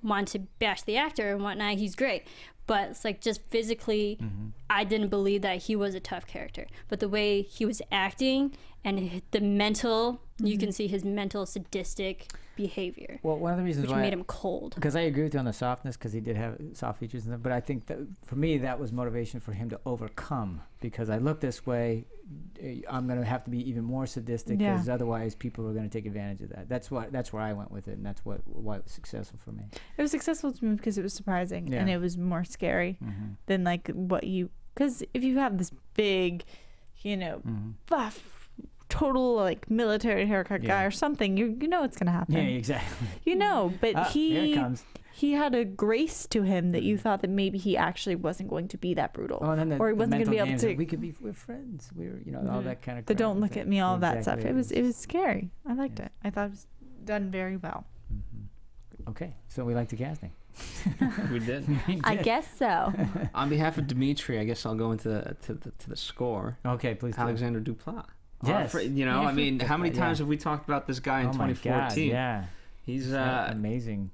Speaker 4: want to bash the actor and whatnot, he's great. But it's like, just physically, I didn't believe that he was a tough character. But the way he was acting and the mental, you can see his mental sadistic behavior.
Speaker 3: Well, one of the reasons
Speaker 4: which
Speaker 3: why
Speaker 4: made him cold.
Speaker 3: Because I agree with you on the softness, because he did have soft features and stuff. But I think that for me, that was motivation for him to overcome. Because I look this way, I'm going to have to be even more sadistic, because otherwise people are going to take advantage of that. That's where I went with it, and that's why it was successful for me.
Speaker 6: It was successful to me because it was surprising and it was more scary than like what you. Because if you have this big, buff, total like military haircut guy or something, you know it's gonna happen.
Speaker 3: Yeah, exactly.
Speaker 6: But
Speaker 3: here it comes.
Speaker 6: he had a grace to him that you thought that maybe he actually wasn't going to be that brutal,
Speaker 3: Oh, and then
Speaker 6: or he wasn't going to be able to.
Speaker 3: We could be we're friends. We're all that kind of.
Speaker 6: The don't look at me, all that
Speaker 3: Exactly.
Speaker 6: stuff. It was scary. I liked it. I thought it was done very well.
Speaker 3: Okay, so we like the casting.
Speaker 5: We did.
Speaker 6: I guess so.
Speaker 5: On behalf of Dimitri, I guess I'll go into the score.
Speaker 3: Okay, please. do.
Speaker 5: Alexander Duplat.
Speaker 3: Yes.
Speaker 5: I mean, how many times have we talked about this guy in
Speaker 3: Oh my
Speaker 5: 2014?
Speaker 3: God, yeah.
Speaker 5: He's
Speaker 3: amazing.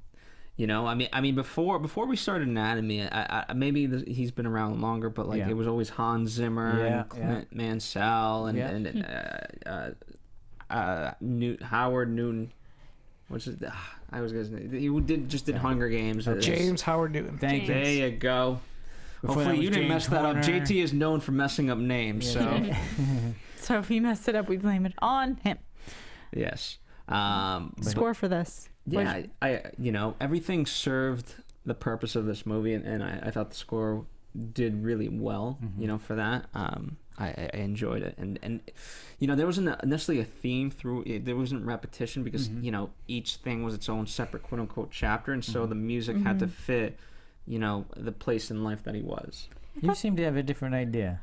Speaker 5: I mean, before we started Anatomy, I maybe he's been around longer, but like it was always Hans Zimmer and Clint Mansell and Howard Newton. What's his? I was gonna. He did Hunger Games.
Speaker 7: James Howard Newton.
Speaker 3: Thank you.
Speaker 5: There you go.
Speaker 3: Before
Speaker 5: Hopefully
Speaker 3: that
Speaker 5: you
Speaker 3: was
Speaker 5: didn't
Speaker 3: James
Speaker 5: mess that up.
Speaker 3: Horner.
Speaker 5: JT is known for messing up names, so
Speaker 6: So if he messed it up, we blame it on him.
Speaker 5: yes.
Speaker 6: Score for this.
Speaker 5: Yeah, I everything served the purpose of this movie, and I thought the score did really well. For that. I enjoyed it, and there wasn't necessarily a theme through it. There wasn't repetition because each thing was its own separate quote unquote chapter, and so the music had to fit the place in life that he was.
Speaker 3: You seem to have a different idea.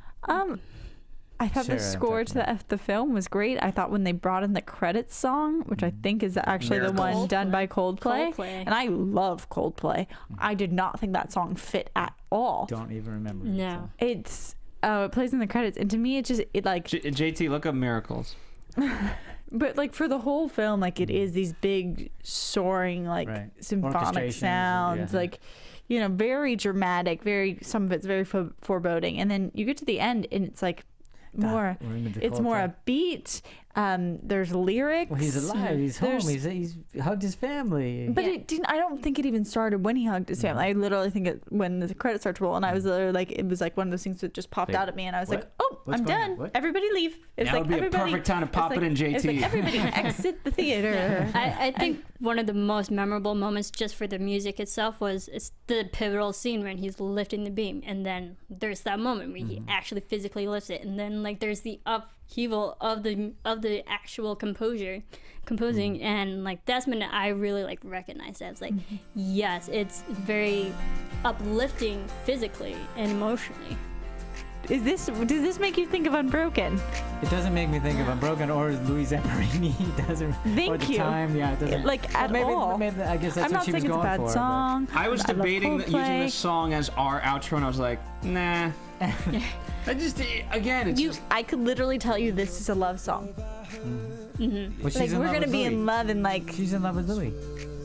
Speaker 6: I thought
Speaker 3: Sarah,
Speaker 6: the score to the film was great. I thought when they brought in the credits song, which I think is actually the one done by Coldplay, and I love Coldplay. I did not think that song fit at all.
Speaker 3: Don't even remember.
Speaker 4: No.
Speaker 6: It plays in the credits, and to me, it like
Speaker 5: JT, look up Miracles.
Speaker 6: But like for the whole film, like it is these big soaring like symphonic sounds, like very dramatic, some of it's very foreboding, and then you get to the end and it's like more upbeat. There's lyrics.
Speaker 3: Well, he's alive. He's home. He's hugged his family.
Speaker 6: But it didn't. I don't think it even started when he hugged his family. I literally think when the credits started to roll, and I was literally like, it was like one of those things that just popped out at me, and I was like, oh,
Speaker 3: What's
Speaker 6: I'm
Speaker 3: going
Speaker 6: done.
Speaker 3: on?
Speaker 6: Everybody leave. It's
Speaker 5: That
Speaker 6: like
Speaker 5: would be a perfect time to pop it in, JT.
Speaker 6: It's like everybody exit the theater.
Speaker 4: I think one of the most memorable moments just for the music itself was the pivotal scene when he's lifting the beam, and then there's that moment where he actually physically lifts it, and then like there's the upheaval of the actual composing, and like that's when I really like recognized that. It's like yes, it's very uplifting physically and emotionally.
Speaker 6: Does this make you think of Unbroken?
Speaker 3: It doesn't make me think of Unbroken or Louie Zamperini. It doesn't. Or the time, it doesn't.
Speaker 6: All.
Speaker 3: Maybe, I guess that's
Speaker 6: I'm
Speaker 3: what
Speaker 6: not
Speaker 3: she was
Speaker 6: saying it's a
Speaker 3: going
Speaker 6: bad
Speaker 3: for.
Speaker 6: song.
Speaker 5: I was debating using this song as our outro, and I was like, nah.
Speaker 6: I could literally tell you this is a love song.
Speaker 3: Well, she's
Speaker 6: Like
Speaker 3: in
Speaker 6: we're
Speaker 3: love
Speaker 6: gonna
Speaker 3: with
Speaker 6: be
Speaker 3: Louie.
Speaker 6: in love and like
Speaker 3: She's in love with Louie.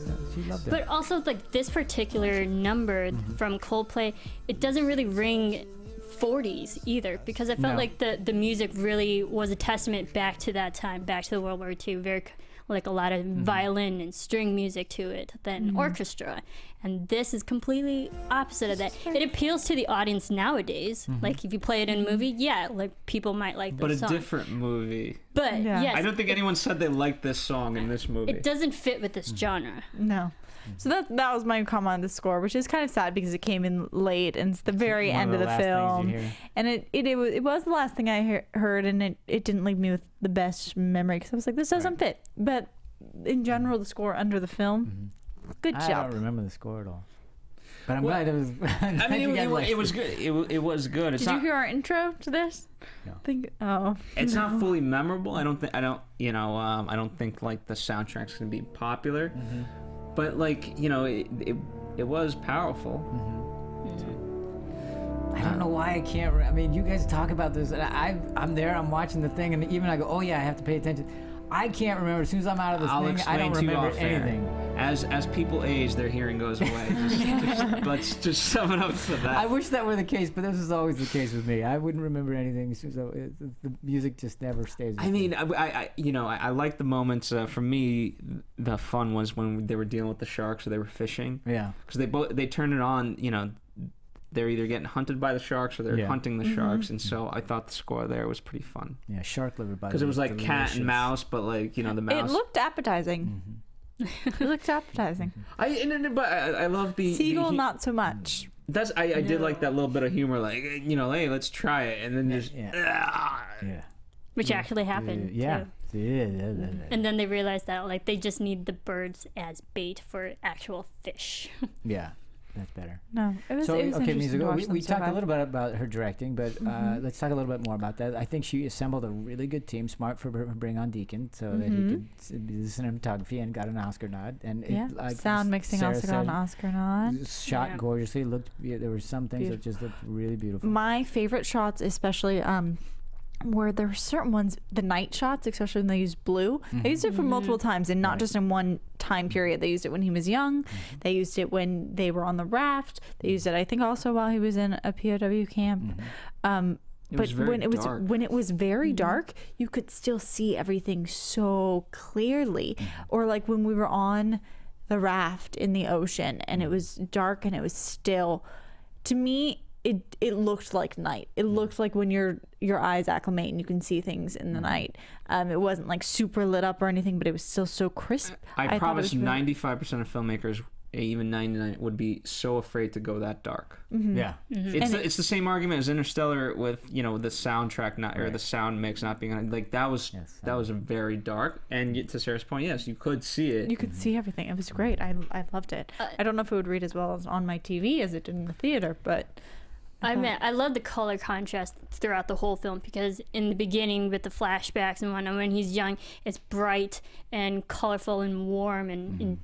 Speaker 3: So she loved it.
Speaker 4: But also like this particular number from Coldplay, it doesn't really ring 40s either, because I felt like the music really was a testament back to that time, back to the World War II, very like a lot of violin and string music to it than orchestra. And this is completely opposite of that. It appeals to the audience nowadays. Like if you play it in a movie, yeah, like people might like this song.
Speaker 5: But a different movie.
Speaker 4: But yes,
Speaker 5: I don't think anyone said they liked this song in this movie.
Speaker 4: it doesn't fit with this genre.
Speaker 6: No. So that was my comment on the score, which is kind of sad because it came in late and it's the very end of the film. And it was the last thing I heard, and it didn't leave me with the best memory because I was like, this doesn't fit. But in general, the score under the film, good job.
Speaker 3: I don't remember the score at all. But I'm glad it was.
Speaker 5: I mean, it was good. It was good.
Speaker 6: Did you hear our intro to this?
Speaker 3: No.
Speaker 5: It's not fully memorable. I don't think like the soundtrack's gonna be popular. But like, it was powerful.
Speaker 3: I don't know why I can't. I mean, you guys talk about this, and I'm there. I'm watching the thing, and even I go, oh yeah, I have to pay attention. I can't remember. As soon as I'm out of this thing, I don't remember anything.
Speaker 5: As people age, their hearing goes away. Let's just sum it up to that.
Speaker 3: I wish that were the case, but this is always the case with me. I wouldn't remember anything. So the music just never stays with me.
Speaker 5: I like the moments. For me, the fun was when they were dealing with the sharks or they were fishing.
Speaker 3: Yeah.
Speaker 5: Because they turn it on. They're either getting hunted by the sharks or they're hunting the sharks, and so I thought the score there was pretty fun.
Speaker 3: Yeah, shark liver.
Speaker 5: Because it was like cat and mouse, but like the mouse.
Speaker 6: It looked appetizing. It looked appetizing.
Speaker 5: But I love the
Speaker 6: seagull, not so much.
Speaker 5: I did like that little bit of humor, like hey, let's try it, and then just
Speaker 4: Which actually happened.
Speaker 3: Yeah.
Speaker 4: Too. And then they realized that like they just need the birds as bait for actual fish.
Speaker 3: Yeah. That's better.
Speaker 6: No, it was.
Speaker 3: So
Speaker 6: it was
Speaker 3: okay, Mizuko, we talked a little bit
Speaker 6: bit
Speaker 3: about her directing, but let's talk a little bit more about that. I think she assembled a really good team. Smart for her bring on Deacon so that he could do the cinematography and got an Oscar nod. And
Speaker 6: sound mixing also got an Oscar nod.
Speaker 3: Shot gorgeously. There were some things that just looked really beautiful.
Speaker 6: My favorite shots, especially where there were certain ones, the night shots, especially when they used blue. They used it for multiple times and not just in one time period. They used it when he was young. They used it when they were on the raft. They used it, I think, also while he was in a POW camp. But when it was very dark, you could still see everything so clearly. Or like when we were on the raft in the ocean and it was dark and it was still. To me, it looked like night. It looked like when your eyes acclimate and you can see things in the night. It wasn't like super lit up or anything, but it was still so crisp.
Speaker 5: I promise 95% of filmmakers, even 99, would be so afraid to go that dark.
Speaker 3: Yeah.
Speaker 5: It's the same argument as Interstellar with the soundtrack or the sound mix not being like that was very dark. And to Sarah's point, yes, you could see it.
Speaker 6: You could see everything. It was great. I loved it. I don't know if it would read as well as on my TV as it did in the theater, but.
Speaker 4: I love the color contrast throughout the whole film because in the beginning with the flashbacks and whatnot, when he's young, it's bright and colorful and warm and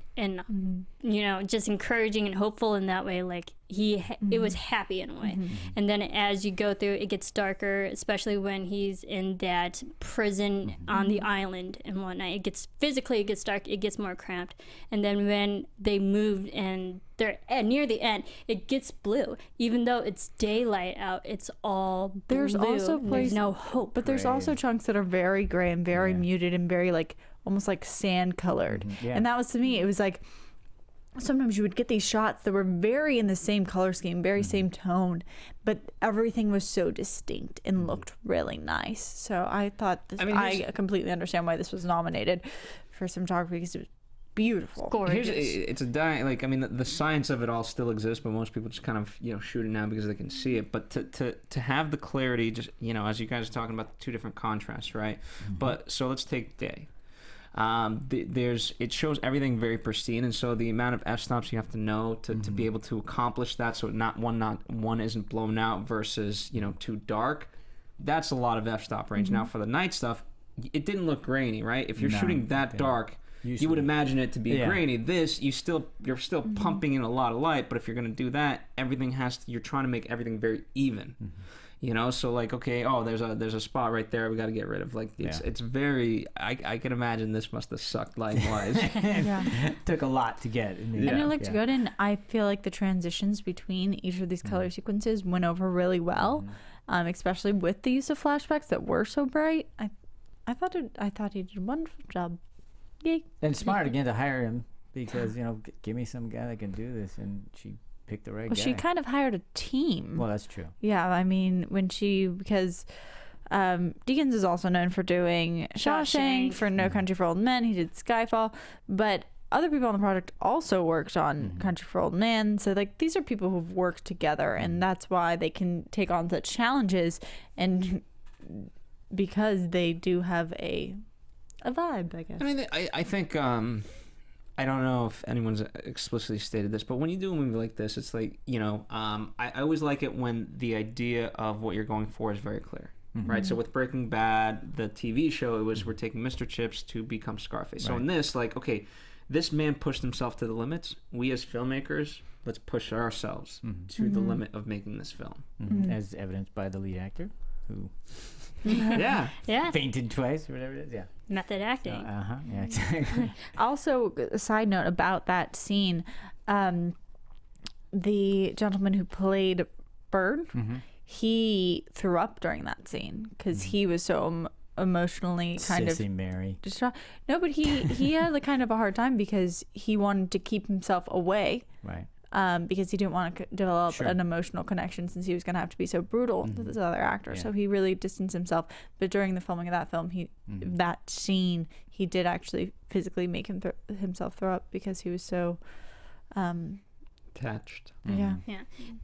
Speaker 4: just encouraging and hopeful in that way. Like it was happy in a way. And then as you go through, it gets darker, especially when he's in that prison on the island and whatnot. It gets dark, it gets more cramped. And then when they move and they're near the end, it gets blue. Even though it's daylight out, it's all blue.
Speaker 6: There's also
Speaker 4: there's no hope.
Speaker 6: But there's also chunks that are very gray and very muted and very like almost like sand colored. And that was, to me, it was like sometimes you would get these shots that were very in the same color scheme, very same tone, but everything was so distinct and looked really nice. So I thought this, I completely understand why this was nominated for cinematography because it was beautiful.
Speaker 4: Gorgeous.
Speaker 5: It's the science of it all still exists, but most people just kind of shoot it now because they can see it. But to have the clarity, just as you guys are talking about the two different contrasts, right? But so let's take day. It shows everything very pristine, and so the amount of f-stops you have to know to be able to accomplish that, so not one isn't blown out versus too dark. That's a lot of f-stop range. Now for the night stuff, it didn't look grainy, right? If you're shooting that dark, you would imagine it to be grainy. This you're still pumping in a lot of light, but if you're going to do that, you're trying to make everything very even. So like, okay, there's a spot right there we got to get rid of. Like it's very. I can imagine this must have sucked light-wise.
Speaker 3: Took a lot to get.
Speaker 6: And it looked good, and I feel like the transitions between each of these color sequences went over really well, especially with the use of flashbacks that were so bright. I thought he did a wonderful job. Yay.
Speaker 3: And smart again to hire him because, give me some guy that can do this. And she picked the right guy.
Speaker 6: She kind of hired a team.
Speaker 3: Well, that's true.
Speaker 6: Yeah, I mean, because Deakins is also known for doing Shawshank, for No Country for Old Men. He did Skyfall, but other people on the project also worked on Country for Old Men. So like these are people who've worked together, and that's why they can take on such challenges, and because they do have a vibe, I guess.
Speaker 5: I mean, I think I don't know if anyone's explicitly stated this, but when you do a movie like this, it's like, I always like it when the idea of what you're going for is very clear. Right, so with Breaking Bad, the TV show, it was we're taking Mr. Chips to become Scarface. So in this, like, okay, this man pushed himself to the limits. We as filmmakers, let's push ourselves to the limit of making this film.
Speaker 3: As evidenced by the lead actor, who
Speaker 5: yeah
Speaker 3: fainted twice or whatever it is. Yeah,
Speaker 4: method acting.
Speaker 3: Yeah, exactly.
Speaker 6: Also, a side note about that scene, the gentleman who played Bird. He threw up during that scene because he was so emotionally kind
Speaker 3: Sissy
Speaker 6: of
Speaker 3: Mary.
Speaker 6: distraught. No, but he had like kind of a hard time because he wanted to keep himself away,
Speaker 3: Right.
Speaker 6: Because he didn't want to develop an emotional connection since he was going to have to be so brutal to this other actor.
Speaker 3: Yeah.
Speaker 6: So he really distanced himself. But during the filming of that film, that scene, he did actually physically make himself throw up because he was so
Speaker 5: attached.
Speaker 6: Yeah.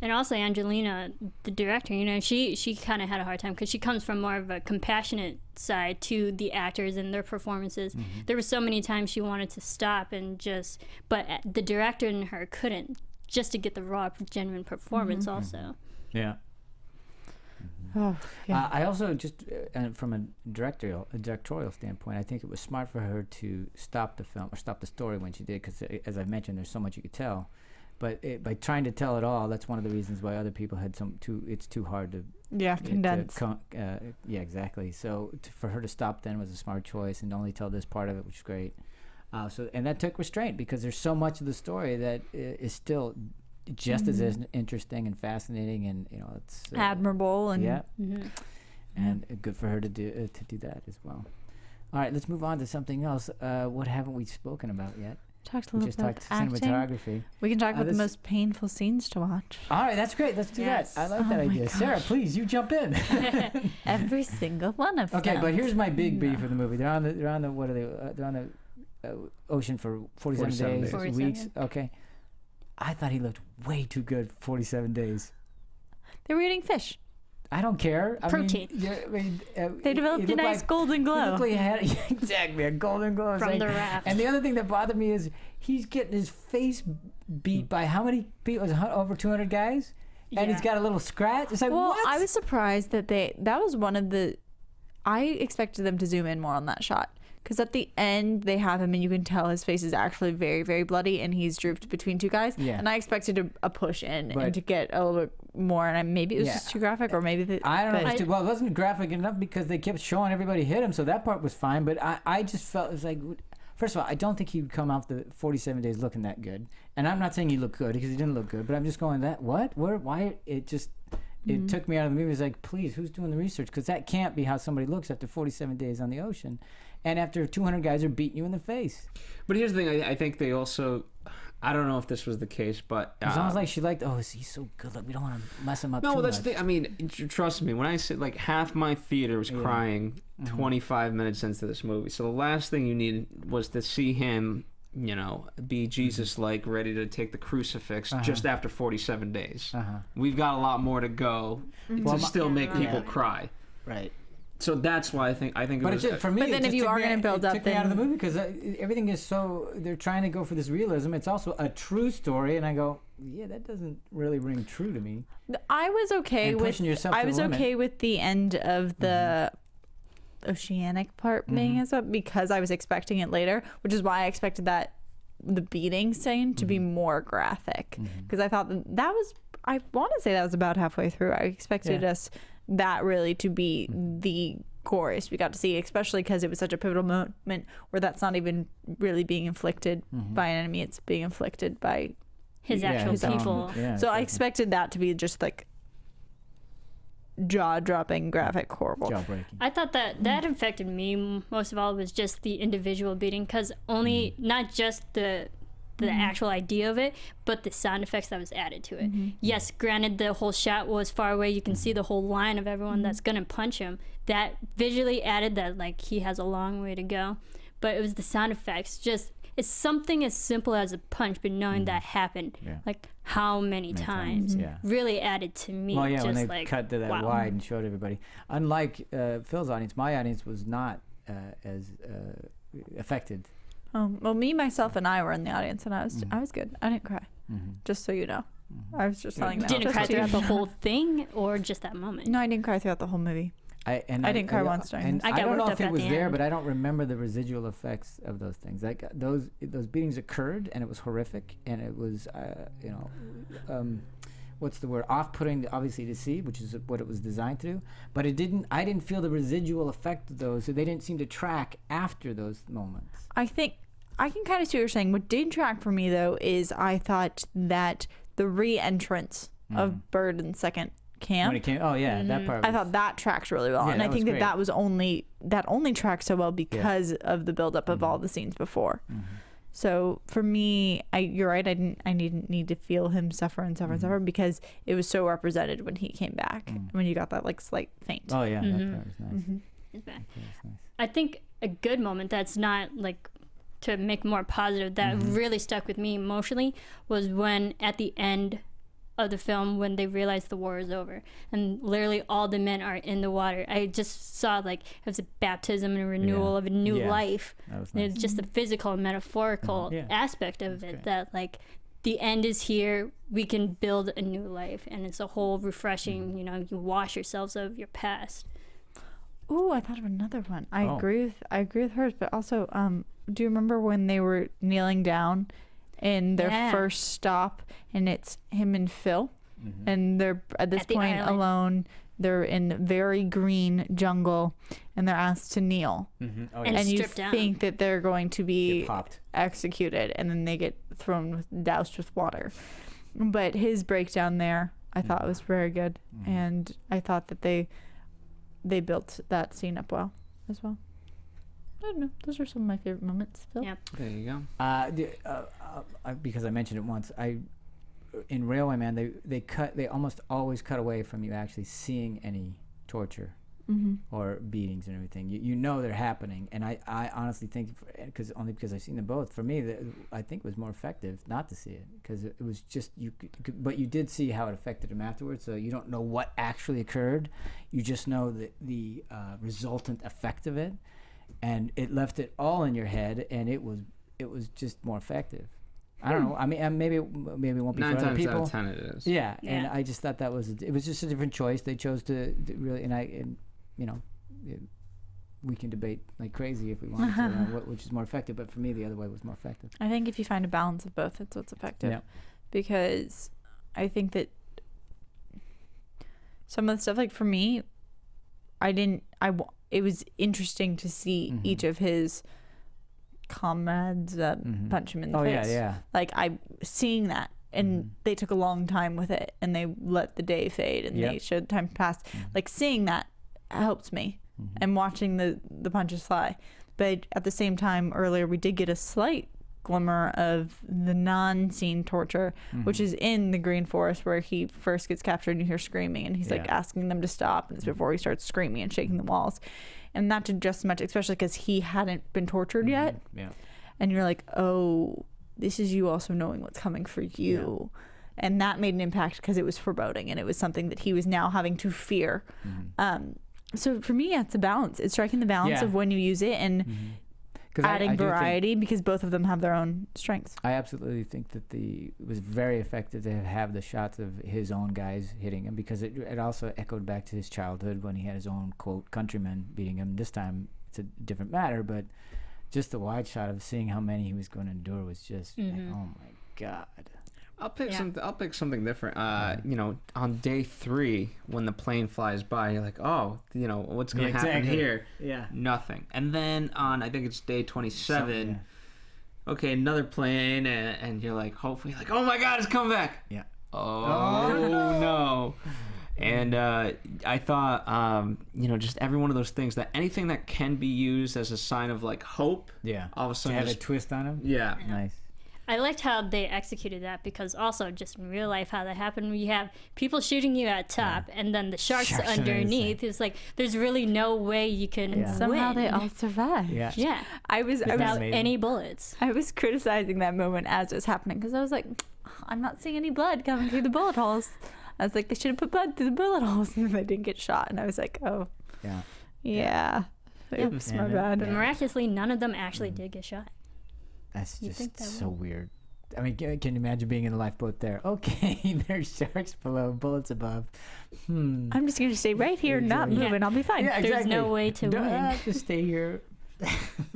Speaker 4: And also Angelina, the director, she kind of had a hard time because she comes from more of a compassionate side to the actors and their performances. There were so many times she wanted to stop but the director and her couldn't, just to get the raw, genuine performance also.
Speaker 3: Yeah.
Speaker 6: Oh, yeah.
Speaker 3: I also just, from a directorial standpoint, I think it was smart for her to stop the film or stop the story when she did, because as I mentioned, there's so much you could tell. But by trying to tell it all, that's one of the reasons why other people had it's too hard to
Speaker 6: condense.
Speaker 3: Yeah, exactly. So for her to stop then was a smart choice and only tell this part of it, which is great. And that took restraint because there's so much of the story that is still just as interesting and fascinating, and it's
Speaker 6: admirable and
Speaker 3: and good for her to do that as well. All right, let's move on to something else. What haven't we spoken about yet?
Speaker 6: Talked a little about
Speaker 3: talked
Speaker 6: acting.
Speaker 3: Cinematography.
Speaker 6: We can talk about the most painful scenes to watch.
Speaker 3: All right, that's great. Let's do that. I like that idea. Sarah, please, you jump in.
Speaker 6: Every single one of them.
Speaker 3: Okay, but here's my big beef for the movie. They're on the what are they? They're on the ocean for 47 days,
Speaker 4: 47.
Speaker 3: weeks. Okay, I thought he looked way too good for 47 days.
Speaker 6: They were eating fish.
Speaker 3: I don't care.
Speaker 4: Protein.
Speaker 6: They developed a nice golden glow.
Speaker 3: He looked like he had exactly a golden glow.
Speaker 4: From the raft.
Speaker 3: And the other thing that bothered me is he's getting his face beat by how many people? Over 200 guys? And he's got a little scratch. It's like, what?
Speaker 6: I was surprised that that was one of the... I expected them to zoom in more on that shot. Because at the end, they have him, and you can tell his face is actually very, very bloody, and he's drooped between two guys.
Speaker 3: Yeah.
Speaker 6: And I expected a push in and to get a little bit more, and maybe it was just too graphic, or maybe...
Speaker 3: I don't know. Well, it wasn't graphic enough because they kept showing everybody hit him, so that part was fine. But I just felt, it was like... First of all, I don't think he would come off the 47 days looking that good. And I'm not saying he looked good, because he didn't look good, but I'm just going, what? Why? It just... It took me out of the movie. It was like, please, who's doing the research? Because that can't be how somebody looks after 47 days on the ocean. And after 200 guys are beating you in the face.
Speaker 5: But here's the thing. I think they also... I don't know if this was the case, but...
Speaker 3: It's almost like she liked, he's so good. Like, we don't want to mess him up
Speaker 5: No,
Speaker 3: too
Speaker 5: that's
Speaker 3: much.
Speaker 5: the... I mean, trust me. When I said, like, half my theater was crying 25 minutes into this movie. So the last thing you needed was to see him... be Jesus-like, ready to take the crucifix just after 47 days. We've got a lot more to go to still make people cry.
Speaker 3: Right.
Speaker 5: So that's why I think it was...
Speaker 3: for me,
Speaker 6: but then if you are going to build up...
Speaker 3: It took me out of the movie because everything is so... They're trying to go for this realism. It's also a true story, and I go, yeah, that doesn't really ring true to me.
Speaker 6: I was okay with... I was okay with the end of the... oceanic part being as well, because I was expecting it later, which is why I expected the beating scene to be more graphic, because I thought that was, I want to say that was about halfway through. I expected us that really to be the chorus we got to see, especially because it was such a pivotal moment where that's not even really being inflicted by an enemy, it's being inflicted by
Speaker 4: his actual people.
Speaker 6: So I expected that to be just like jaw-dropping, graphic, horrible.
Speaker 3: Jaw-breaking.
Speaker 4: I thought that affected me most of all was just the individual beating, because only not just the actual idea of it, but the sound effects that was added to it. Yes, granted, the whole shot was far away. You can see the whole line of everyone that's gonna punch him. That visually added that, like, he has a long way to go. But it was the sound effects. Just, it's something as simple as a punch, but knowing that happened, like, how many times really added to me.
Speaker 3: Well, yeah,
Speaker 4: just
Speaker 3: when they
Speaker 4: like,
Speaker 3: cut to that
Speaker 4: wow.
Speaker 3: wide and showed everybody. Unlike Phil's audience, my audience was not as affected.
Speaker 6: Well, me, myself, and I were in the audience, and I was good. I didn't cry. Just so you know, I was just telling them.
Speaker 4: Didn't cry throughout the whole thing, or just that moment?
Speaker 6: No, I didn't cry throughout the whole movie. I didn't cry once during
Speaker 3: and
Speaker 6: this.
Speaker 3: I don't know
Speaker 4: worked
Speaker 3: if
Speaker 4: up
Speaker 3: it
Speaker 4: at
Speaker 3: was
Speaker 4: the
Speaker 3: there,
Speaker 4: end.
Speaker 3: but I don't remember the residual effects of those things. Like those beatings occurred, and it was horrific, and it was what's the word? Off-putting, obviously, to see, which is what it was designed to do. But I didn't feel the residual effect of those. So they didn't seem to track after those moments.
Speaker 6: I think I can kind of see what you're saying. What did track for me, though, is I thought that the re-entrance of Bird in second camp.
Speaker 3: When it came, that part.
Speaker 6: I thought that tracked really well,
Speaker 3: Yeah,
Speaker 6: and I
Speaker 3: that
Speaker 6: think
Speaker 3: was
Speaker 6: that
Speaker 3: great.
Speaker 6: that only tracked so well because of the buildup of all the scenes before. So for me, you're right. I didn't need to feel him suffer and suffer and suffer because it was so represented when he came back. When you got that like slight faint.
Speaker 3: Oh yeah, that part was nice.
Speaker 4: It's bad.
Speaker 3: That was nice.
Speaker 4: I think a good moment that's not like to make more positive that really stuck with me emotionally was when at the end of the film when they realized the war is over and literally all the men are in the water. I just saw like it was a baptism and a renewal of a new life.
Speaker 3: That was
Speaker 4: And
Speaker 3: nice.
Speaker 4: it's just the physical and metaphorical aspect of it
Speaker 3: great.
Speaker 4: that like the end is here, we can build a new life, and it's a whole refreshing, you know, you wash yourselves of your past.
Speaker 6: Ooh, I thought of another one. I agree with hers, but also, do you remember when they were kneeling down in their first stop, and it's him and Phil, and they're at this point alone. They're in very green jungle, and they're asked to kneel, and you think that they're going to be executed, and then they get doused with water. But his breakdown there, I thought was very good, and I thought that they built that scene up well as well. I don't know. Those are some of my favorite moments, Phil.
Speaker 4: Yeah.
Speaker 5: There you go.
Speaker 3: Because I mentioned it once, in Railway Man, they almost always cut away from you actually seeing any torture or beatings and everything. You know they're happening, and I honestly think because I've seen them both. For me, I think it was more effective not to see it because it was just but you did see how it affected him afterwards. So you don't know what actually occurred. You just know the resultant effect of it, and it left it all in your head, and it was just more effective. I don't know. I mean, maybe it won't be
Speaker 5: 9
Speaker 3: for other
Speaker 5: times
Speaker 3: people.
Speaker 5: out of 10 it is.
Speaker 3: Yeah, and I just thought that was just a different choice. They chose to really, we can debate like crazy if we want to, which is more effective. But for me, the other way was more effective.
Speaker 6: I think if you find a balance of both, that's what's effective.
Speaker 3: Yeah.
Speaker 6: Because I think that some of the stuff, like for me, it was interesting to see each of his comrades punch him in the face.
Speaker 3: Yeah.
Speaker 6: Like seeing that, and they took a long time with it, and they let the day fade, and they showed time pass. Like seeing that helps me, and watching the punches fly. But at the same time, earlier we did get a slight glimmer of the non-scene torture, which is in the Green Forest, where he first gets captured and you hear screaming, and he's like asking them to stop, and it's before he starts screaming and shaking the walls. And not to just as much, especially because he hadn't been tortured yet.
Speaker 3: Yeah.
Speaker 6: And you're like, oh, this is you also knowing what's coming for you. Yeah. And that made an impact because it was foreboding, and it was something that he was now having to fear. So for me, it's a balance. It's striking the balance of when you use it and adding variety, because both of them have their own strengths.
Speaker 3: I absolutely think that it was very effective to have the shots of his own guys hitting him, because it also echoed back to his childhood when he had his own, quote, countrymen beating him. This time it's a different matter, but just the wide shot of seeing how many he was going to endure was just like, oh my God.
Speaker 5: I'll pick something different. On day 3, when the plane flies by, you're like, oh, what's going to happen here?
Speaker 3: Yeah.
Speaker 5: Nothing. And then on, I think it's day 27, okay, another plane, and you're like, hopefully, like, oh my God, it's coming back.
Speaker 3: Yeah.
Speaker 5: Oh no. And I thought, just every one of those things, that anything that can be used as a sign of like hope, all of a sudden
Speaker 3: to have a twist on him.
Speaker 5: Yeah,
Speaker 3: nice.
Speaker 4: I liked how they executed that, because also just in real life how that happened, you have people shooting you at top and then the sharks underneath. It's like there's really no way you can win.
Speaker 6: Somehow they all survived.
Speaker 4: Yeah.
Speaker 6: I was
Speaker 4: without any bullets.
Speaker 6: I was criticizing that moment as it was happening, because I was like, I'm not seeing any blood coming through the bullet holes. I was like, they should have put blood through the bullet holes, and they didn't get shot. And I was like, oh, yeah. Oops, my bad.
Speaker 4: But miraculously, none of them actually did get shot.
Speaker 3: That's just so weird. I mean, can you imagine being in a lifeboat there? Okay, there's sharks below, bullets above.
Speaker 6: I'm just going to stay right here, not moving. I'll be fine.
Speaker 3: Yeah, exactly.
Speaker 4: There's no way to win.
Speaker 3: Just stay here.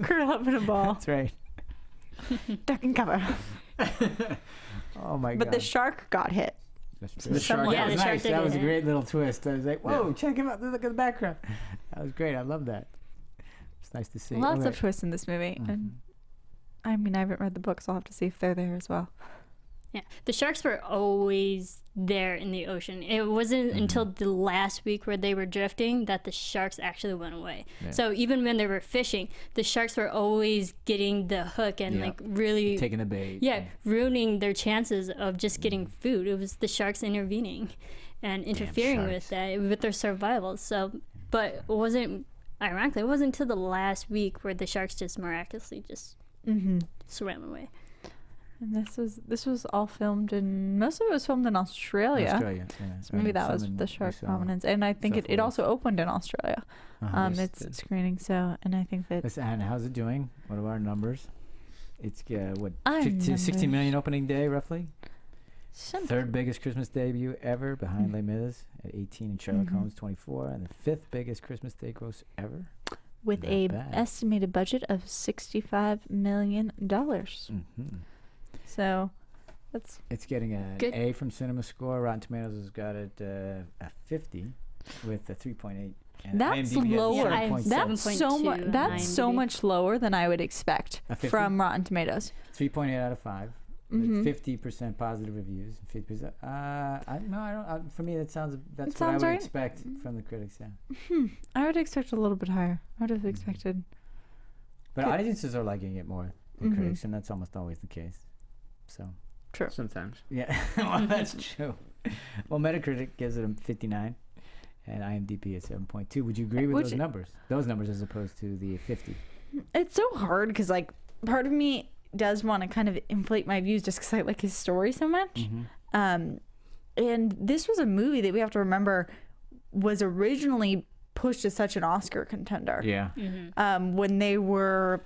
Speaker 6: Curl up in a ball.
Speaker 3: That's right.
Speaker 6: Duck and cover.
Speaker 3: Oh, my God.
Speaker 6: But the shark got hit.
Speaker 3: The shark,
Speaker 4: yeah, the shark
Speaker 3: nice.
Speaker 4: did
Speaker 3: That was a
Speaker 4: hit.
Speaker 3: great little twist. I was like, whoa, check him out. Look at the background. That was great. I love that. It's nice to see.
Speaker 6: Lots of twists in this movie. And I mean, I haven't read the book, so I'll have to see if they're there as well.
Speaker 4: Yeah, the sharks were always there in the ocean. It wasn't until the last week where they were drifting that the sharks actually went away. Yeah. So even when they were fishing, the sharks were always getting the hook and like really
Speaker 3: taking the bait.
Speaker 4: Yeah, ruining their chances of just getting food. It was the sharks intervening and interfering with that, with their survival. So, but it wasn't, ironically, it wasn't until the last week where the sharks just miraculously just swam away.
Speaker 6: And this was all filmed in, most of it was filmed in Australia. So maybe that was the shark prominence. And I think it also opened in Australia. It's screening, so, and I think that...
Speaker 3: And how's it doing? What are our numbers? It's, 16 million opening day, roughly? Third biggest Christmas debut ever, behind Les Mis at 18 and Sherlock Holmes 24, and the fifth biggest Christmas day gross ever.
Speaker 6: With a estimated budget of $65 million. So
Speaker 3: it's getting an A from Cinema Score. Rotten Tomatoes has got it a 50 with a 3.8.
Speaker 6: That's lower. That's so much lower than I would expect from Rotten Tomatoes.
Speaker 3: 3.8 out of 5. 50% positive reviews. 50%. I don't. For me, that's what I would expect from the critics. Yeah.
Speaker 6: I would expect a little bit higher. I would have expected.
Speaker 3: But audiences are liking it more than critics, and that's almost always the case. So
Speaker 6: true.
Speaker 5: Sometimes.
Speaker 3: Yeah. Well, that's true. Well, Metacritic gives it a 59, and IMDb is 7.2. Would you agree with those numbers? Those numbers as opposed to the 50.
Speaker 6: It's so hard because, like, part of me does want to kind of inflate my views just because I like his story so much. And this was a movie that we have to remember was originally pushed as such an Oscar contender.
Speaker 3: Yeah.
Speaker 6: When they were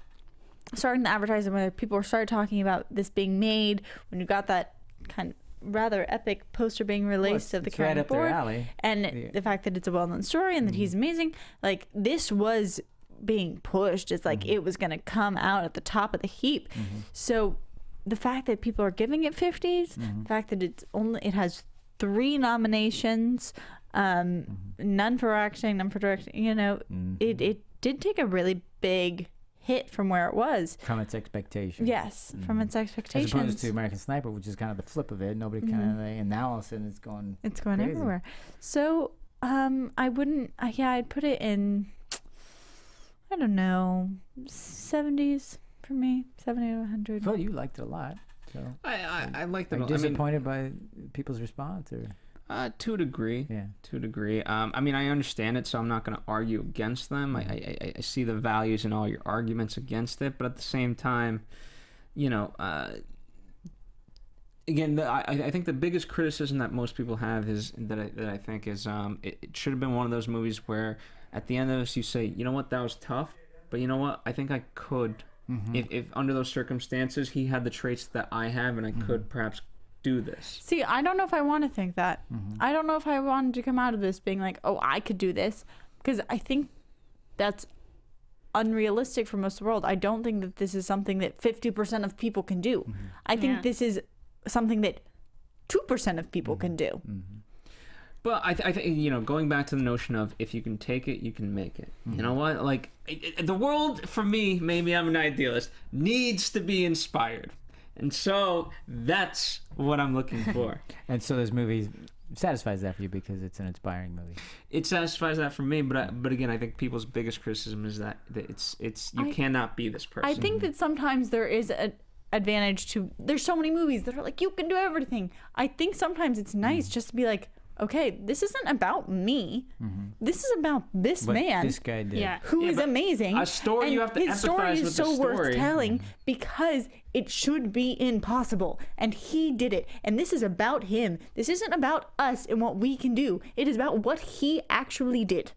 Speaker 6: starting the advertising, when people started talking about this being made, when you got that kind of rather epic poster being released of the
Speaker 3: right up their alley.
Speaker 6: And the fact that it's a well-known story and that he's amazing, like, this was being pushed. It's like it was going to come out at the top of the heap. So the fact that people are giving it 50s, the fact that it has 3 nominations, none for acting, none for directing, it did take a really big hit from where it was.
Speaker 3: From its expectations.
Speaker 6: Yes, from its expectations.
Speaker 3: As opposed to American Sniper, which is kind of the flip of it. Nobody kind of, and now all of a sudden it's going crazy.
Speaker 6: Everywhere. So I'd put it in, I don't know, 70s for me, 70 to 100.
Speaker 3: Well, you liked it a lot. So
Speaker 5: I liked it.
Speaker 3: Are you disappointed by people's response, or?
Speaker 5: To a degree. Yeah. To a degree. I mean, I understand it, so I'm not going to argue against them. I see the values in all your arguments against it, but at the same time, again, I think the biggest criticism that most people have is that I think is it should have been one of those movies where at the end of this you say, you know what, that was tough, but you know what, I think I could, if under those circumstances he had the traits that I have, and I could perhaps do this.
Speaker 6: See, I don't know if I want to think that. I don't know if I wanted to come out of this being like, oh, I could do this, because I think that's unrealistic for most of the world. I don't think that this is something that 50% of people can do. I think this is something that 2% of people can do.
Speaker 5: But I think, going back to the notion of if you can take it, you can make it. You know what? Like, the world, for me, maybe I'm an idealist, needs to be inspired. And so that's what I'm looking for.
Speaker 3: And so this movie satisfies that for you because it's an inspiring movie.
Speaker 5: It satisfies that for me, but again, I think people's biggest criticism is that you cannot be this person.
Speaker 6: I think that sometimes there is an advantage to. There's so many movies that are like you can do everything. I think sometimes it's nice just to be like, okay, this isn't about me. This is about this man.
Speaker 3: This guy did.
Speaker 6: Who is amazing.
Speaker 5: A story,
Speaker 6: and
Speaker 5: you have to
Speaker 6: his story
Speaker 5: empathize
Speaker 6: is
Speaker 5: with
Speaker 6: so
Speaker 5: the story.
Speaker 6: worth telling because it should be impossible. And he did it. And this is about him. This isn't about us and what we can do. It is about what he actually did.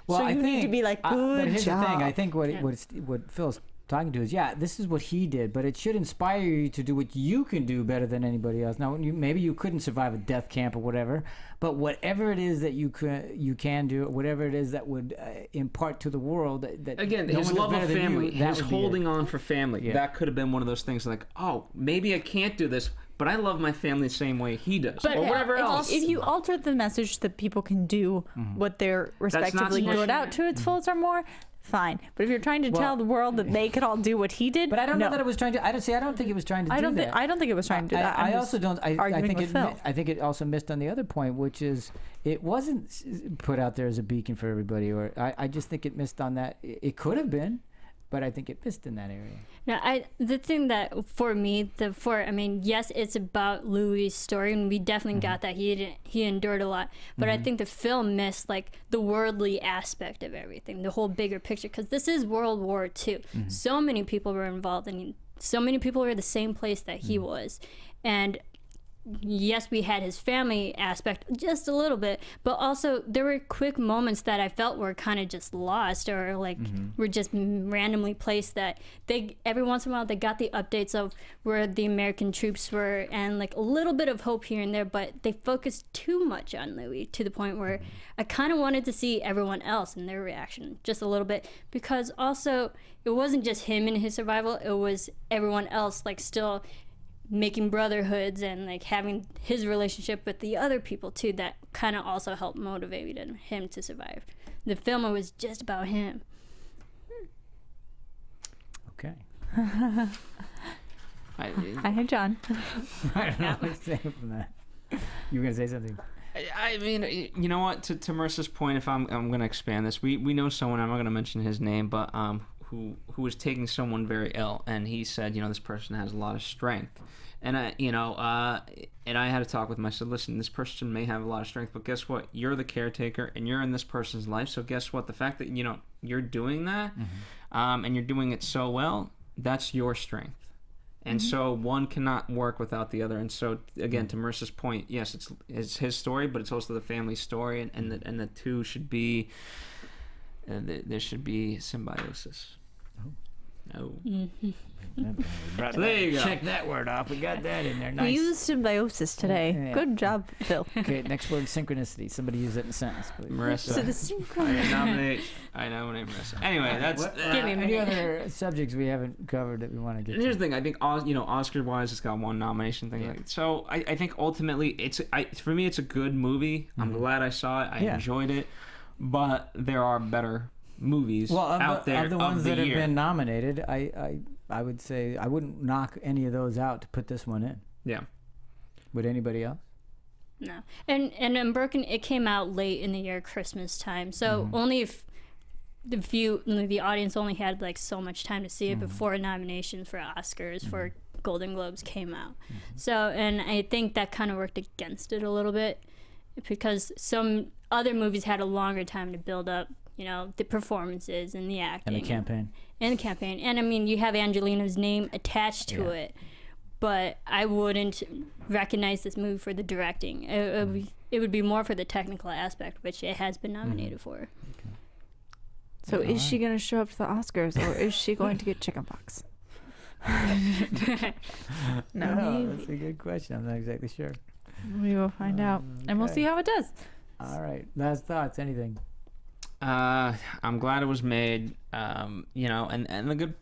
Speaker 3: Well,
Speaker 6: so you need to be like, good
Speaker 3: but here's
Speaker 6: job.
Speaker 3: the thing. I think what Phil's talking to is, this is what he did, but it should inspire you to do what you can do better than anybody else. Now, maybe you couldn't survive a death camp or whatever, but whatever it is that you can do, whatever it is that would impart to the world that
Speaker 5: again,
Speaker 3: no
Speaker 5: his
Speaker 3: one
Speaker 5: love
Speaker 3: does
Speaker 5: of
Speaker 3: better than
Speaker 5: family,
Speaker 3: you,
Speaker 5: his holding on for family, that could have been one of those things like, oh, maybe I can't do this, but I love my family the same way he does,
Speaker 6: but
Speaker 5: or whatever else.
Speaker 6: If you alter the message that people can do what they're respectively good out to its fullest or more, fine. But if you're trying to tell the world that they could all do what he did,
Speaker 3: but I don't know that it was trying to. I don't think it was trying to do that.
Speaker 6: I don't think it was trying to do that.
Speaker 3: I also don't. I think it also missed on the other point, which is it wasn't put out there as a beacon for everybody. Or I just think it missed on that. It could have been, but I think it missed in that area.
Speaker 4: Yeah, the thing that for me, yes, it's about Louie's story, and we definitely got that he endured a lot. But I think the film missed like the worldly aspect of everything, the whole bigger picture, because this is World War II. So many people were involved, and so many people were in the same place that he was, and. Yes, we had his family aspect just a little bit, but also there were quick moments that I felt were kind of just lost or like were just randomly placed that they every once in a while they got the updates of where the American troops were and like a little bit of hope here and there, but they focused too much on Louie to the point where I kind of wanted to see everyone else and their reaction just a little bit, because also it wasn't just him and his survival, it was everyone else like still making brotherhoods and like having his relationship with the other people too, that kind of also helped motivate him to survive. The film was just about him.
Speaker 3: Okay.
Speaker 6: Hi, John.
Speaker 3: I don't know what to say from that. You were gonna say something.
Speaker 5: I mean, you know what? To Marissa's point, if I'm gonna expand this, we know someone. I'm not gonna mention his name, but who was taking someone very ill, and he said, this person has a lot of strength, and I had to talk with him. I said, listen, this person may have a lot of strength, but guess what? You're the caretaker, and you're in this person's life. So guess what? The fact that you're doing that, and you're doing it so well, that's your strength. And so one cannot work without the other. And so again, to Marissa's point, yes, it's his story, but it's also the family story, and the two should be. There should be symbiosis. Oh.
Speaker 3: So
Speaker 5: there you go.
Speaker 3: Check that word off. We got that in there. Nice.
Speaker 6: We used symbiosis today.
Speaker 3: Yeah.
Speaker 6: Good job, Phil.
Speaker 3: Okay, next word, synchronicity. Somebody use it in a sentence, please.
Speaker 5: Marissa.
Speaker 6: So the
Speaker 5: I nominate Marissa. Anyway, that's
Speaker 3: any other subjects we haven't covered that we want to get
Speaker 5: and here's
Speaker 3: to?
Speaker 5: the thing. I think Oscar-wise, it's got one nomination thing. Yeah. So I think ultimately, for me, it's a good movie. I'm glad I saw it. I enjoyed it. But there are better movies out there
Speaker 3: of the ones that
Speaker 5: year.
Speaker 3: have been nominated. I would say I wouldn't knock any of those out to put this one in.
Speaker 5: Yeah.
Speaker 3: Would anybody else?
Speaker 4: No. And Unbroken, it came out late in the year, Christmas time. So only if the audience only had like so much time to see it before nominations for Oscars for Golden Globes came out. So, and I think that kind of worked against it a little bit, because some other movies had a longer time to build up, the performances and the acting.
Speaker 3: And the campaign.
Speaker 4: And I mean, you have Angelina's name attached to it, but I wouldn't recognize this movie for the directing. It would be more for the technical aspect, which it has been nominated for.
Speaker 3: Okay.
Speaker 6: So is she going to show up to the Oscars, or is she going to get chickenpox?
Speaker 3: No, that's a good question. I'm not exactly sure.
Speaker 6: We will find out, and we'll see how it does.
Speaker 3: All right. Last thoughts. Anything?
Speaker 5: I'm glad it was made. And the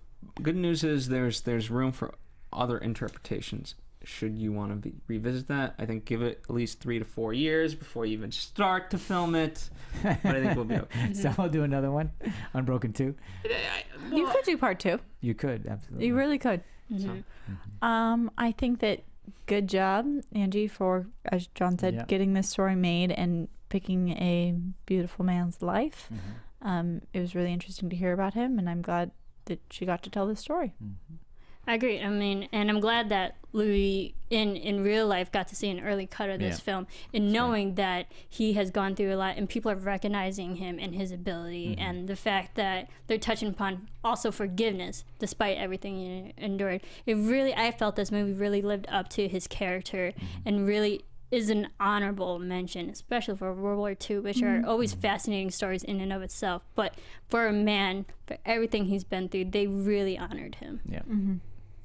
Speaker 5: good news is there's room for other interpretations. Should you want to revisit that, I think give it at least 3 to 4 years before you even start to film it. But I think we'll be okay.
Speaker 3: So I'll do another one, Unbroken 2.
Speaker 6: You could do part 2.
Speaker 3: You could, absolutely.
Speaker 6: You really could.
Speaker 4: Mm-hmm.
Speaker 6: I think that good job, Angie, for, as John said, getting this story made and picking a beautiful man's life. It was really interesting to hear about him, and I'm glad that she got to tell this story.
Speaker 4: I agree. I mean, and I'm glad that Louie in real life got to see an early cut of this film, and knowing that he has gone through a lot and people are recognizing him and his ability, and the fact that they're touching upon also forgiveness despite everything he endured. I felt this movie really lived up to his character and really is an honorable mention, especially for World War II, which are always fascinating stories in and of itself. But for a man, for everything he's been through, they really honored him.
Speaker 3: Yeah.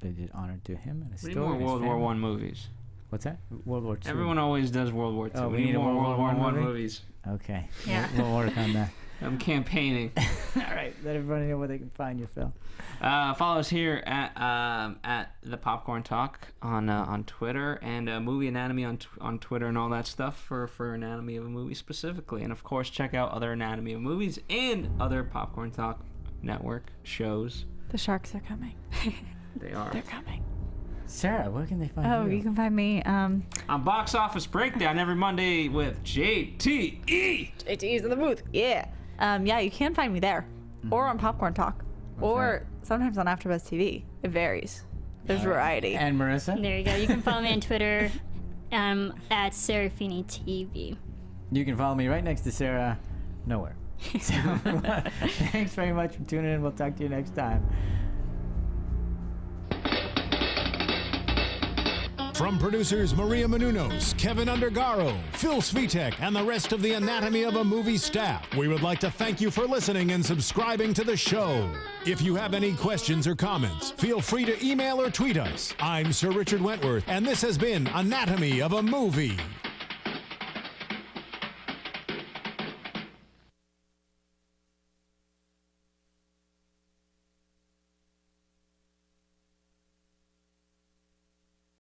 Speaker 3: They did honor to him and his
Speaker 5: We
Speaker 3: story.
Speaker 5: need more World War I movies.
Speaker 3: What's that? World War II.
Speaker 5: Everyone always does World War II.
Speaker 3: Oh,
Speaker 5: we need more World War I
Speaker 3: movie?
Speaker 5: movies.
Speaker 3: Okay.
Speaker 4: Yeah.
Speaker 3: We'll work on that.
Speaker 5: I'm campaigning.
Speaker 3: All right. Let everybody know where they can find you, Phil.
Speaker 5: Follow us here at the Popcorn Talk on Twitter, and Movie Anatomy on Twitter and all that stuff for Anatomy of a Movie specifically. And of course, check out other Anatomy of movies and other Popcorn Talk Network shows.
Speaker 6: The sharks are coming.
Speaker 5: They are.
Speaker 6: They're coming.
Speaker 3: Sarah, where can they find you?
Speaker 6: You can find me
Speaker 5: on Box Office Breakdown every Monday with JTE.
Speaker 6: JTE's in the booth. Yeah. You can find me there, or on Popcorn Talk, or sometimes on AfterBuzz TV. It varies. There's variety.
Speaker 3: And Marisa?
Speaker 4: There you go. You can follow me on Twitter at Serafini TV.
Speaker 3: You can follow me right next to Sarah, nowhere. So, thanks very much for tuning in. We'll talk to you next time.
Speaker 2: From producers Maria Menounos, Kevin Undergaro, Phil Svitek, and the rest of the Anatomy of a Movie staff, we would like to thank you for listening and subscribing to the show. If you have any questions or comments, feel free to email or tweet us. I'm Sir Richard Wentworth, and this has been Anatomy of a Movie.